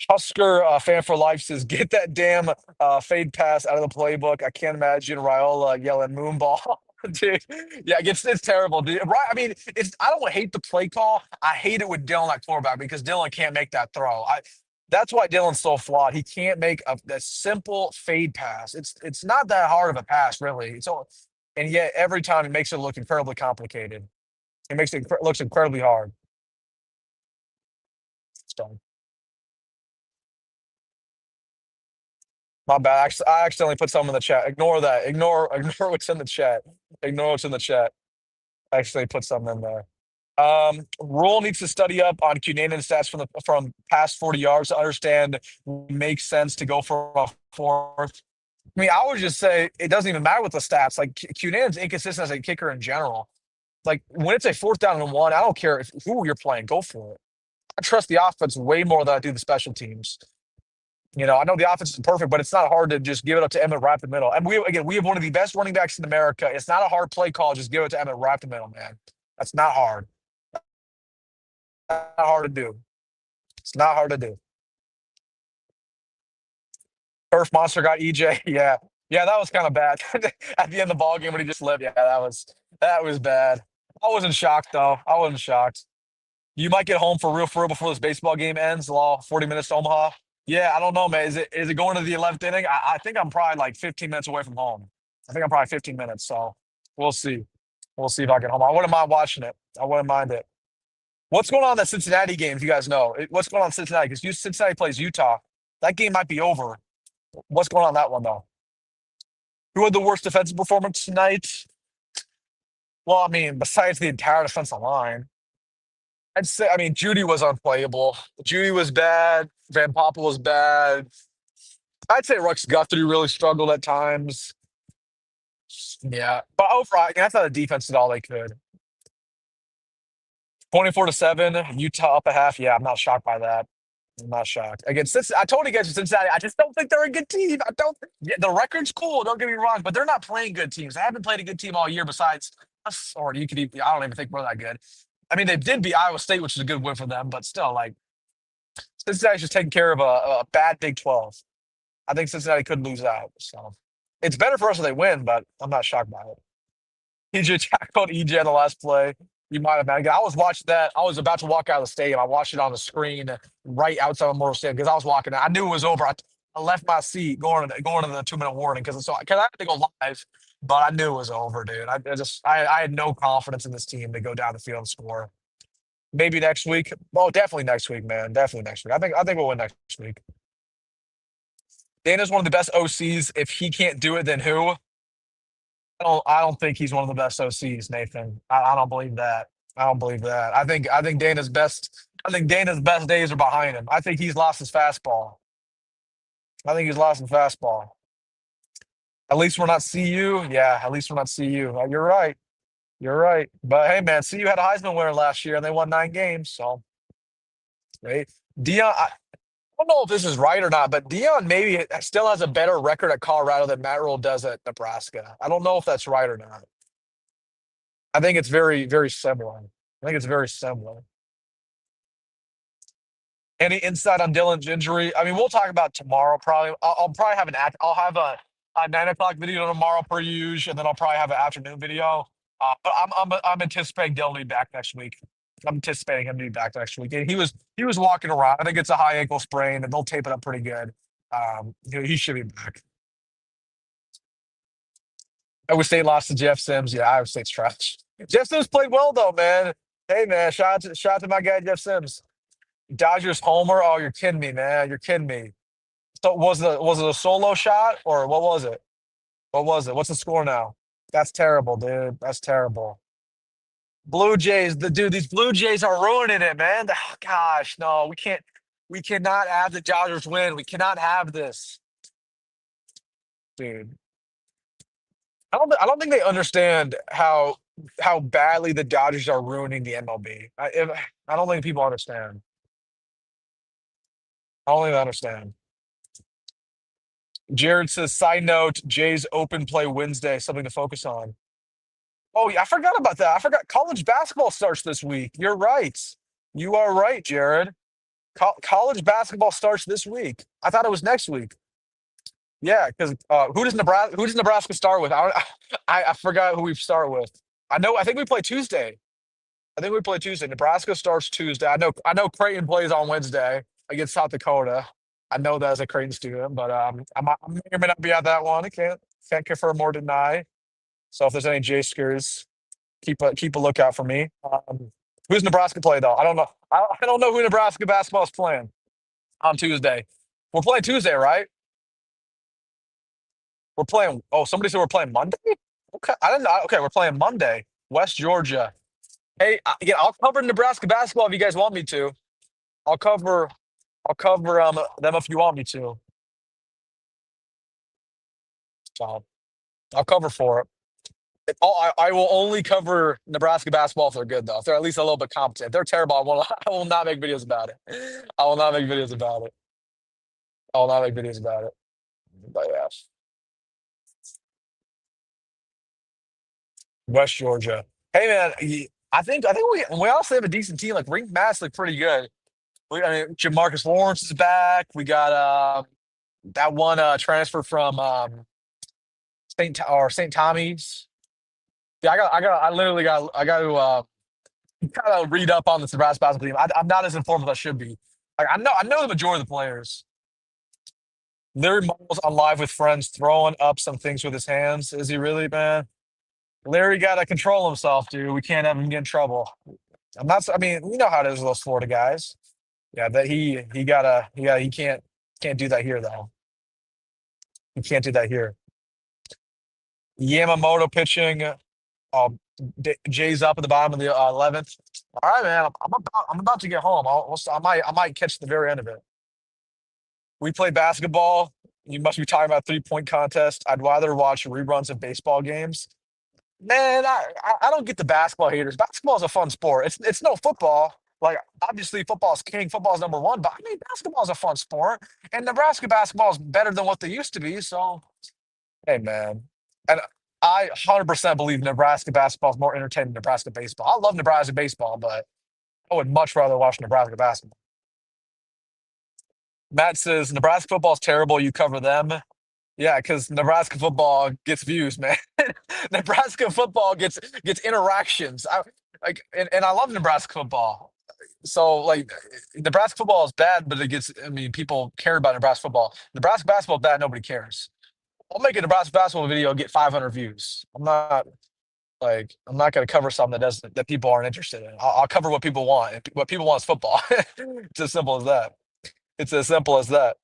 Husker fan for life says, get that damn fade pass out of the playbook. I can't imagine Raiola yelling moonball. Dude, yeah, it's terrible, dude. Right? I mean, I don't hate the play call. I hate it with Dylan at quarterback because Dylan can't make that throw. That's why Dylan's so flawed. He can't make a simple fade pass. It's not that hard of a pass, really. And yet every time he makes it look incredibly complicated. It makes it looks incredibly hard. So. My bad. I accidentally put something in the chat. Ignore that. Ignore what's in the chat. Ignore what's in the chat. I accidentally put something in there. Rule needs to study up on Kwinten stats from past 40 yards to understand makes sense to go for a fourth. I mean, I would just say it doesn't even matter with the stats. Like Kwinten's inconsistent as a kicker in general. Like when it's a 4th down and 1, I don't care who you're playing. Go for it. I trust the offense way more than I do the special teams. I know the offense is perfect, but it's not hard to just give it up to Emmett right up the middle. And we have one of the best running backs in America. It's not a hard play call. Just give it to Emmett right up the middle, man. That's not hard. Not hard to do. It's not hard to do. Turf Monster got EJ. Yeah. Yeah, that was kind of bad. At the end of the ball game when he just lived. Yeah, that was bad. I wasn't shocked though. I wasn't shocked. You might get home for real before this baseball game ends. Law 40 minutes to Omaha. Yeah, I don't know, man. Is it going to the 11th inning? I think I'm probably like 15 minutes away from home. I think I'm probably 15 minutes. So we'll see. We'll see if I get home. I wouldn't mind watching it. I wouldn't mind it. What's going on in that Cincinnati game? If you guys know, what's going on in Cincinnati? Because Cincinnati plays Utah. That game might be over. What's going on in that one though? Who had the worst defensive performance tonight? Well, I mean, besides the entire defensive line, I'd say, I mean, Judy was unplayable. Judy was bad. Van Poppel was bad. I'd say Rex Guthrie really struggled at times. Yeah, but overall, I thought the defense did all they could. 24-7, Utah up a half. Yeah, I'm not shocked by that. I'm not shocked. Against Cincinnati, I told you against Cincinnati, I just don't think they're a good team. I don't. Yeah, the record's cool. Don't get me wrong, but they're not playing good teams. They haven't played a good team all year besides us, or you could. I don't even think we're that good. I mean, they did beat Iowa State, which is a good win for them, but still, like Cincinnati's just taking care of a bad Big 12. I think Cincinnati could lose out. So it's better for us if they win, but I'm not shocked by it. EJ tackled EJ on the last play. You might have had. I was watching that. I was about to walk out of the stadium. I watched it on the screen right outside of Memorial Stadium because I was walking. I knew it was over. I left my seat going to the 2 minute warning because I had to go live, but I knew it was over, dude. I had no confidence in this team to go down the field and score. Maybe next week. Well, definitely next week, man. Definitely next week. I think we'll win next week. Dana's one of the best OCs. If he can't do it, then who? I don't think he's one of the best OCs, Nathan. I don't believe that. I don't believe that. I think Dana's best days are behind him. I think he's lost his fastball. I think he's lost his fastball. At least we're not CU. Yeah, at least we're not CU. You're right. You're right. But hey, man, CU had a Heisman winner last year and they won 9 games. So, right? Dion, I don't know if this is right or not, but Dion maybe still has a better record at Colorado than Matt Rule does at Nebraska. I don't know if that's right or not. I think it's very, very similar. I think it's very similar. Any insight on Dylan's injury? I mean, we'll talk about tomorrow. Probably, I'll probably have I'll have a 9 o'clock video tomorrow per usual, and then I'll probably have an afternoon video. But I'm anticipating Dylan to be back next week. I'm anticipating him to be back next week. And he was walking around. I think it's a high ankle sprain, and they'll tape it up pretty good. He should be back. Iowa State lost to Jeff Sims. Yeah, Iowa State's trash. Jeff Sims played well though, man. Hey man, shout out to my guy Jeff Sims. Dodgers homer. Oh, you're kidding me, man. You're kidding me. So was it a solo shot or what was it? What was it? What's the score now? That's terrible, dude. That's terrible. Blue Jays, these Blue Jays are ruining it, man. Oh, gosh, no, we can't. We cannot have the Dodgers win. We cannot have this, dude. I don't think they understand how badly the Dodgers are ruining the MLB. I don't think people understand. I don't think they understand. Jared says, side note, Jays open play Wednesday, something to focus on. Oh, yeah, I forgot about that. I forgot college basketball starts this week. You're right. You are right, Jared. College basketball starts this week. I thought it was next week. Yeah, because who does Nebraska start with? I forgot who we start with. I think we play Tuesday. I think we play Tuesday. Nebraska starts Tuesday. I know Creighton plays on Wednesday against South Dakota. I know that as a Creighton student, but I may or may not be at that one. I can't confirm or deny. So if there's any J skers, keep a lookout for me. Who's Nebraska play though? I don't know. I don't know who Nebraska basketball is playing on Tuesday. We're playing Tuesday, right? We're playing. Oh, somebody said we're playing Monday. Okay, I didn't know. Okay, we're playing Monday. West Georgia. Hey, yeah, I'll cover Nebraska basketball if you guys want me to. I'll cover. I'll cover them if you want me to. So I'll cover for it. I will only cover Nebraska basketball if they're good, though. If they're at least a little bit competent. If they're terrible, I will not make videos about it. I will not make videos about it. I will not make videos about it. But yeah, West Georgia. Hey man, I think we honestly have a decent team. Like Ring Mass look pretty good. I mean, Jamarcus Lawrence is back. We got that one transfer from St. Tommy's. Yeah, I literally got to read up on the Nebraska basketball team. I'm not as informed as I should be. Like I know the majority of the players. Larry Miles on Live with Friends throwing up some things with his hands. Is he really, man? Larry got to control himself, dude. We can't have him get in trouble. I'm not. I mean, we know how it is with those Florida guys. Yeah, that he can't do that here though. He can't do that here. Yamamoto pitching. Jay's up at the bottom of the 11th. All right, man. I'm about to get home. I might catch the very end of it. We play basketball. You must be talking about 3-point contest. I'd rather watch reruns of baseball games. Man, I don't get the basketball haters. Basketball is a fun sport. It's no football. Like obviously football's king, football's number one, but I mean basketball is a fun sport. And Nebraska basketball is better than what they used to be. So hey man. And I 100% believe Nebraska basketball is more entertaining than Nebraska baseball. I love Nebraska baseball, but I would much rather watch Nebraska basketball. Matt says Nebraska football is terrible. You cover them. Yeah, because Nebraska football gets views, man. Nebraska football gets interactions. And I love Nebraska football. So like Nebraska football is bad, but it gets. I mean, people care about Nebraska football. Nebraska basketball is bad. Nobody cares. I'll make a Nebraska basketball video get 500 views. I'm not going to cover something that people aren't interested in. I'll cover what people want. And what people want is football. It's as simple as that. It's as simple as that.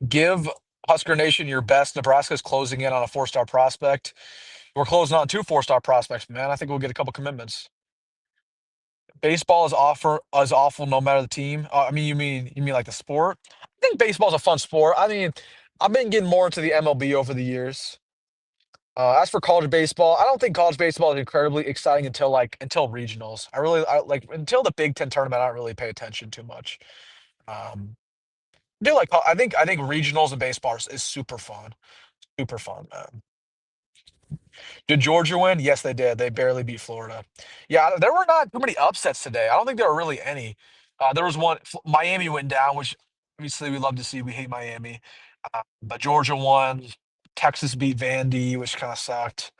Give Husker Nation your best. Nebraska's closing in on a 4-star prospect. We're closing on 2 4-star prospects, man. I think we'll get a couple commitments. Baseball is awful no matter the team. I mean, you mean like the sport? I think baseball's a fun sport. I mean, I've been getting more into the MLB over the years. As for college baseball, I don't think college baseball is incredibly exciting until regionals. I like until the Big Ten tournament. I don't really pay attention too much. Um, I think regionals and baseball is super fun, super fun, man. Did Georgia win? Yes, they did. They barely beat Florida. Yeah, there were not too many upsets today. I don't think there were really any. There was one. Miami went down, which obviously we love to see. We hate Miami, but Georgia won. Texas beat Vandy, which kind of sucked.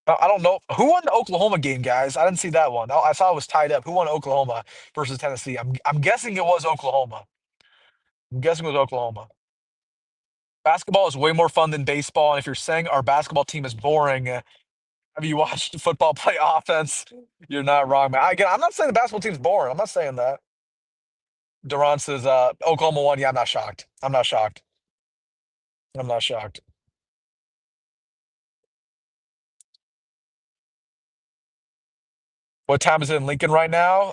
I don't know who won the Oklahoma game, guys. I didn't see that one. I saw it was tied up. Who won Oklahoma versus Tennessee? I'm guessing it was Oklahoma. I'm guessing it was Oklahoma. Basketball is way more fun than baseball, and if you're saying our basketball team is boring, have you watched football play offense? You're not wrong, man. Again, I'm not saying the basketball team's boring. I'm not saying that. Duran says Oklahoma won. Yeah, I'm not shocked. I'm not shocked. I'm not shocked. What time is it in Lincoln right now?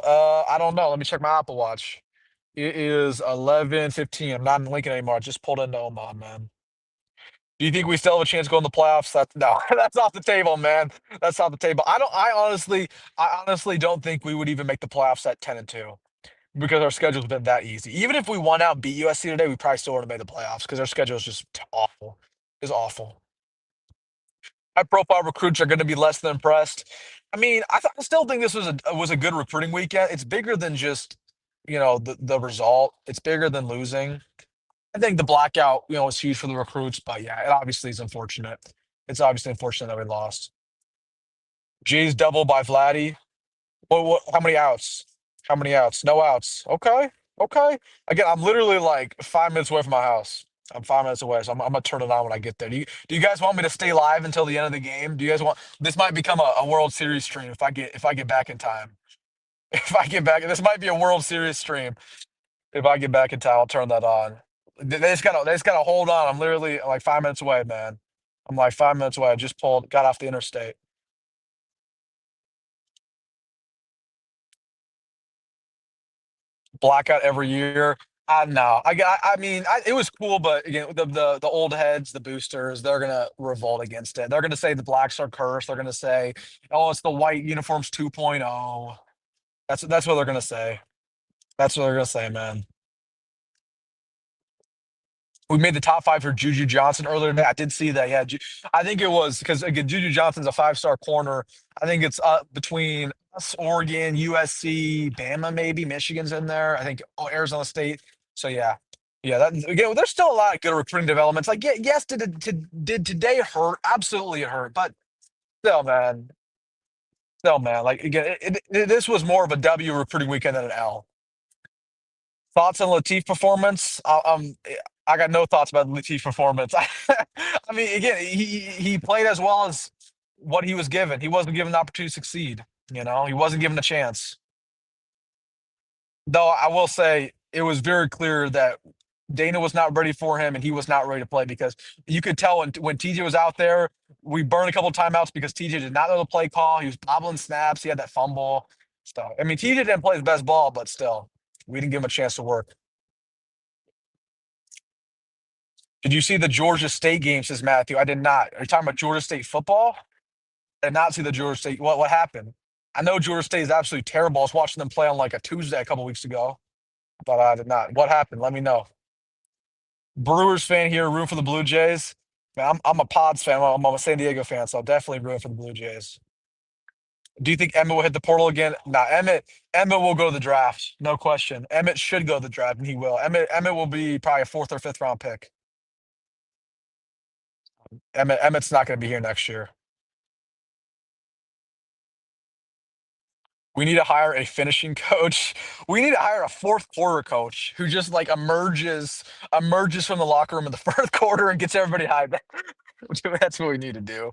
I don't know. Let me check my Apple Watch. It is 11:15. I'm not in Lincoln anymore. I just pulled into Omaha, man. Do you think we still have a chance to go in the playoffs? No, that's off the table, man. That's off the table. I honestly don't think we would even make the playoffs at 10-2 because our schedule's been that easy. Even if we won out and beat USC today, we probably still would have made the playoffs because our schedule is just awful. Is awful. High profile recruits are going to be less than impressed. I mean, I still think this was a good recruiting weekend. It's bigger than just the result. It's bigger than losing. I think the blackout was huge for the recruits, but yeah, it obviously is unfortunate. It's obviously unfortunate that we lost. Jay's double by Vladdy. What? How many outs? How many outs? No outs. Okay. Okay. Again, I'm literally like 5 minutes away from my house. I'm 5 minutes away, so I'm gonna turn it on when I get there. Do you guys want me to stay live until the end of the game? Do you guys want this might become a World Series stream if I get back in time. If I get back, this might be a World Series stream. If I get back in time, I'll turn that on. They just gotta hold on. I'm literally like 5 minutes away, man. I'm like 5 minutes away. I just got off the interstate. Blackout every year. I know. I mean, it was cool, but again, the old heads, the boosters, they're gonna revolt against it. They're gonna say the blacks are cursed. They're gonna say, "Oh, it's the white uniforms 2.0." That's what they're gonna say. That's what they're gonna say, man. We made the top five for Juju Johnson earlier today. I did see that. Yeah, I think it was because again, Juju Johnson's a 5-star corner. I think it's between us, Oregon, USC, Bama, maybe Michigan's in there. I think Arizona State. So yeah, yeah. That again, there's still a lot of good recruiting developments. Like, yeah, yes, did today hurt? Absolutely, it hurt. But still, man, still, man. Like again, this was more of a W recruiting weekend than an L. Thoughts on Lateef performance? I got no thoughts about Lateef performance. I mean, again, he played as well as what he was given. He wasn't given the opportunity to succeed. He wasn't given a chance. Though I will say it was very clear that Dana was not ready for him and he was not ready to play because you could tell when TJ was out there, we burned a couple timeouts because TJ did not know the play call. He was bobbling snaps. He had that fumble. So, I mean, TJ didn't play his best ball, but still, we didn't give him a chance to work. Did you see the Georgia State game? Says Matthew. I did not. Are you talking about Georgia State football? I did not see the Georgia State. What happened? I know Georgia State is absolutely terrible. I was watching them play on like a Tuesday a couple weeks ago, but I did not. What happened? Let me know. Brewers fan here, room for the Blue Jays. Man, I'm a Pods fan. I'm a San Diego fan, so I'll definitely root for the Blue Jays. Do you think Emmett will hit the portal again? Nah, Emmett will go to the draft, no question. Emmett should go to the draft, and he will. Emmett will be probably a fourth or fifth round pick. Emmett's not going to be here next year. We need to hire a finishing coach. We need to hire a fourth quarter coach who just like emerges from the locker room in the fourth quarter and gets everybody hyped. That's what we need to do.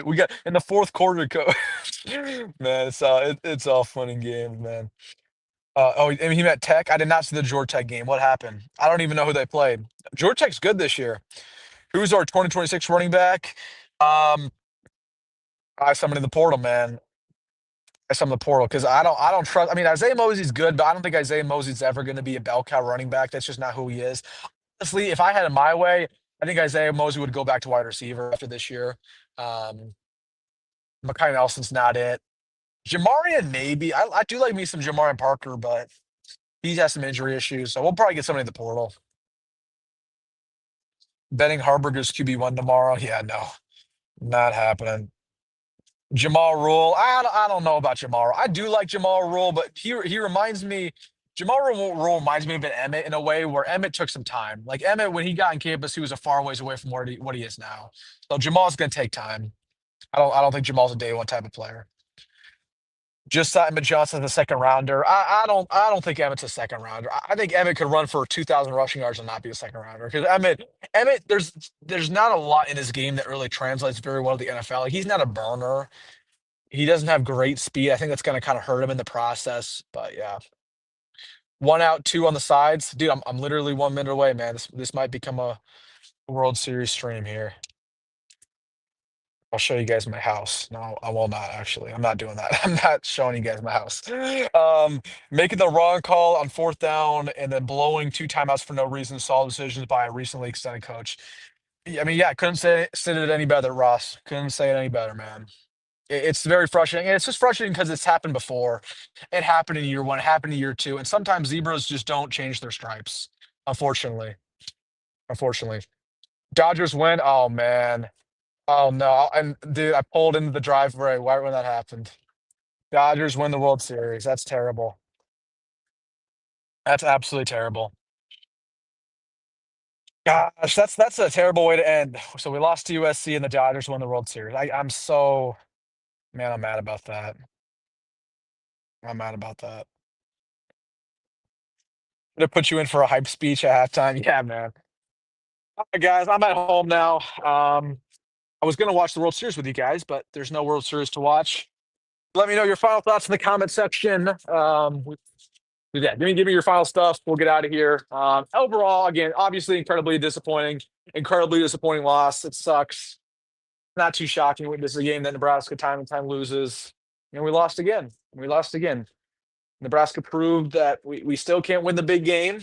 We got in the fourth quarter, coach. Man, it's all fun and games, man. Oh, I mean, he met Tech. I did not see the Georgia Tech game. What happened? I don't even know who they played. Georgia Tech's good this year. Who's our 2026 running back? I summoned in the portal, man. I summoned the portal because I don't trust. I mean, Isaiah Mosley's good, but I don't think Isaiah Mosley's ever going to be a bell cow running back. That's just not who he is. Honestly, if I had it my way, I think Isaiah Mosley would go back to wide receiver after this year. Um, Mekhi Nelson's not it. Jamarion, maybe. I do like me some Jamarion Parker, but he has some injury issues, so we'll probably get somebody in the portal. Betting Haarberg is QB1 tomorrow. Yeah, no, not happening. Jamal Rule. I don't know about Jamal. I do like Jamal Rule, but he reminds me. Rule reminds me of an Emmett in a way where Emmett took some time. Like Emmett, when he got on campus, he was a far ways away from what he is now. So Jamal's going to take time. I don't think Jamal's a day one type of player. Just thought Emmett Johnson's a second rounder. I don't think Emmett's a second rounder. I think Emmett could run for 2,000 rushing yards and not be a second rounder because Emmett, there's not a lot in his game that really translates very well to the NFL. Like he's not a burner. He doesn't have great speed. I think that's going to kind of hurt him in the process. But yeah, one out, two on the sides, dude. I'm literally 1 minute away, man. This might become a World Series stream here. I'll show you guys my house. No, I will not actually. I'm not doing that. I'm not showing you guys my house. Making the wrong call on fourth down and then blowing two timeouts for no reason. Solid decisions by a recently extended coach. I mean, yeah, couldn't say it any better, Ross. Couldn't say it any better, man. It's very frustrating. And it's just frustrating because it's happened before. It happened in year one, it happened in year two. And sometimes zebras just don't change their stripes, unfortunately. Unfortunately. Dodgers win. Oh, man. Oh, no. And, dude, I pulled into the driveway right when that happened. Dodgers win the World Series. That's terrible. That's absolutely terrible. Gosh, that's a terrible way to end. So we lost to USC and the Dodgers won the World Series. I'm so, man, I'm mad about that. I'm mad about that. Gonna put you in for a hype speech at halftime. Yeah, man. All right, guys, I'm at home now. I was gonna watch the World Series with you guys, but there's no World Series to watch. Let me know your final thoughts in the comment section. Yeah, give me your final stuff. We'll get out of here. Overall, again, obviously incredibly disappointing loss. It sucks. Not too shocking. This is a game that Nebraska time and time loses. And we lost again. We lost again. Nebraska proved that we still can't win the big game.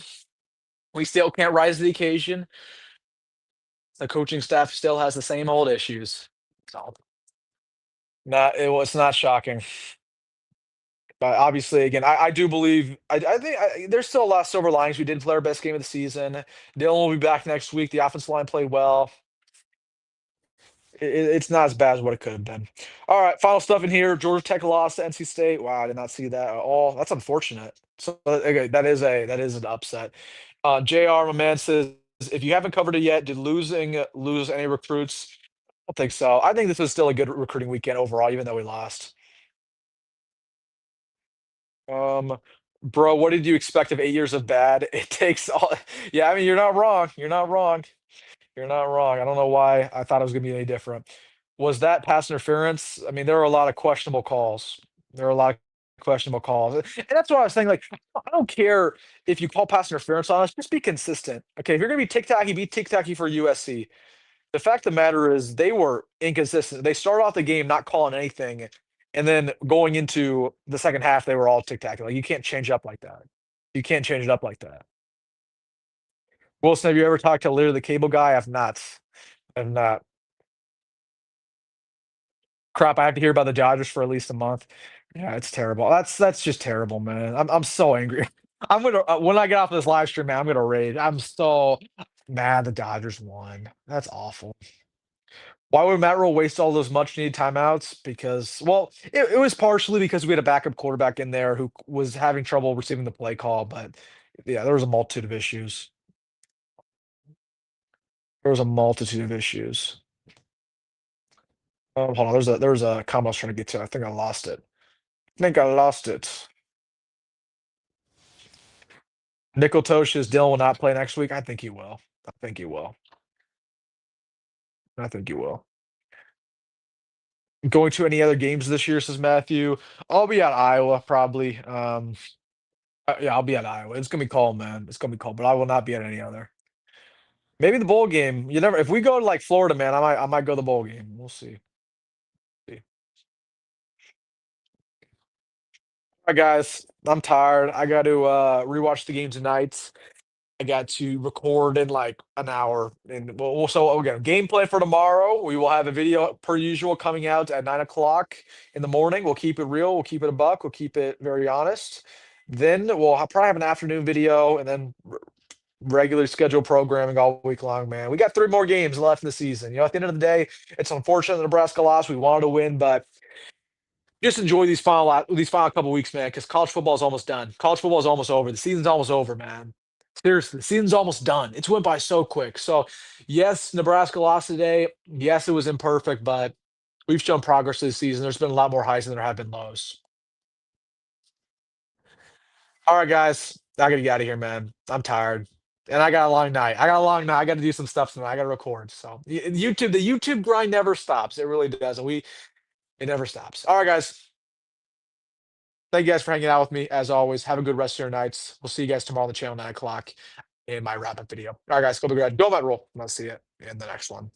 We still can't rise to the occasion. The coaching staff still has the same old issues. So, it's not shocking. But obviously, again, I do believe I think there's still a lot of silver linings. We did play our best game of the season. Dylan will be back next week. The offensive line played well. It's not as bad as what it could have been. All right, final stuff in here. Georgia Tech lost to NC State. Wow, I did not see that at all. That's unfortunate. So okay, that is an upset. JR, my man says, if you haven't covered it yet, did lose any recruits? I don't think so. I think this was still a good recruiting weekend overall, even though we lost. Um, Bro, what did you expect of 8 years of bad? It takes all. Yeah, I mean, you're not wrong. You're not wrong. You're not wrong. I don't know why I thought it was gonna be any different. Was that pass interference? I mean, there were a lot of questionable calls. There were a lot of questionable calls. And that's what I was saying. Like, I don't care if you call pass interference on us, just be consistent. Okay, if you're gonna be tic-tacky for USC. The fact of the matter is they were inconsistent. They started off the game not calling anything, and then going into the second half, they were all tic-tac. Like, you can't change up like that. You can't change it up like that. Wilson, have you ever talked to Lear the cable guy? I've not. I've not. Crap, I have to hear about the Dodgers for at least a month. Yeah, it's terrible. That's just terrible, man. I'm so angry. I'm gonna when I get off this live stream, man, I'm gonna rage. I'm so mad the Dodgers won. That's awful. Why would Matt Rule waste all those much needed timeouts? Because, well, it was partially because we had a backup quarterback in there who was having trouble receiving the play call, but yeah, there was a multitude of issues. There was a multitude of issues. Hold on, there's a comment I was trying to get to. I think I lost it. I think I lost it. Nickel Toshes, Dylan will not play next week. I think he will. I think he will. I think he will. Going to any other games this year, says Matthew. I'll be at Iowa probably. Yeah, I'll be at Iowa. It's gonna be cold, man. It's gonna be cold, but I will not be at any other. Maybe the bowl game. You never. If we go to like Florida, man, I might go to the bowl game. We'll see. See. All right, guys. I'm tired. I got to rewatch the game tonight. I got to record in like an hour, and so again, game plan for tomorrow. We will have a video per usual coming out at 9 o'clock in the morning. We'll keep it real. We'll keep it a buck. We'll keep it very honest. Then probably have an afternoon video, and then regular scheduled programming all week long. Man, we got 3 more games left in the season. At the end of the day, it's unfortunate the Nebraska lost. We wanted to win, but just enjoy these final couple weeks, man, because college football is almost done. College football is almost over. The season's almost over, man. Seriously, the season's almost done. It's went by so quick. So, yes, Nebraska lost today. Yes, it was imperfect, but we've shown progress this season. There's been a lot more highs than there have been lows. All right, guys, I gotta get out of here, man. I'm tired, and I got a long night. I got to do some stuff tonight. I got to record. So, the YouTube grind never stops. It really doesn't. It never stops. All right, guys. Thank you guys for hanging out with me. As always, have a good rest of your nights. We'll see you guys tomorrow on the channel, 9 o'clock, in my wrap up video. All right, guys, go be good. Don't let roll. I'll see you in the next one.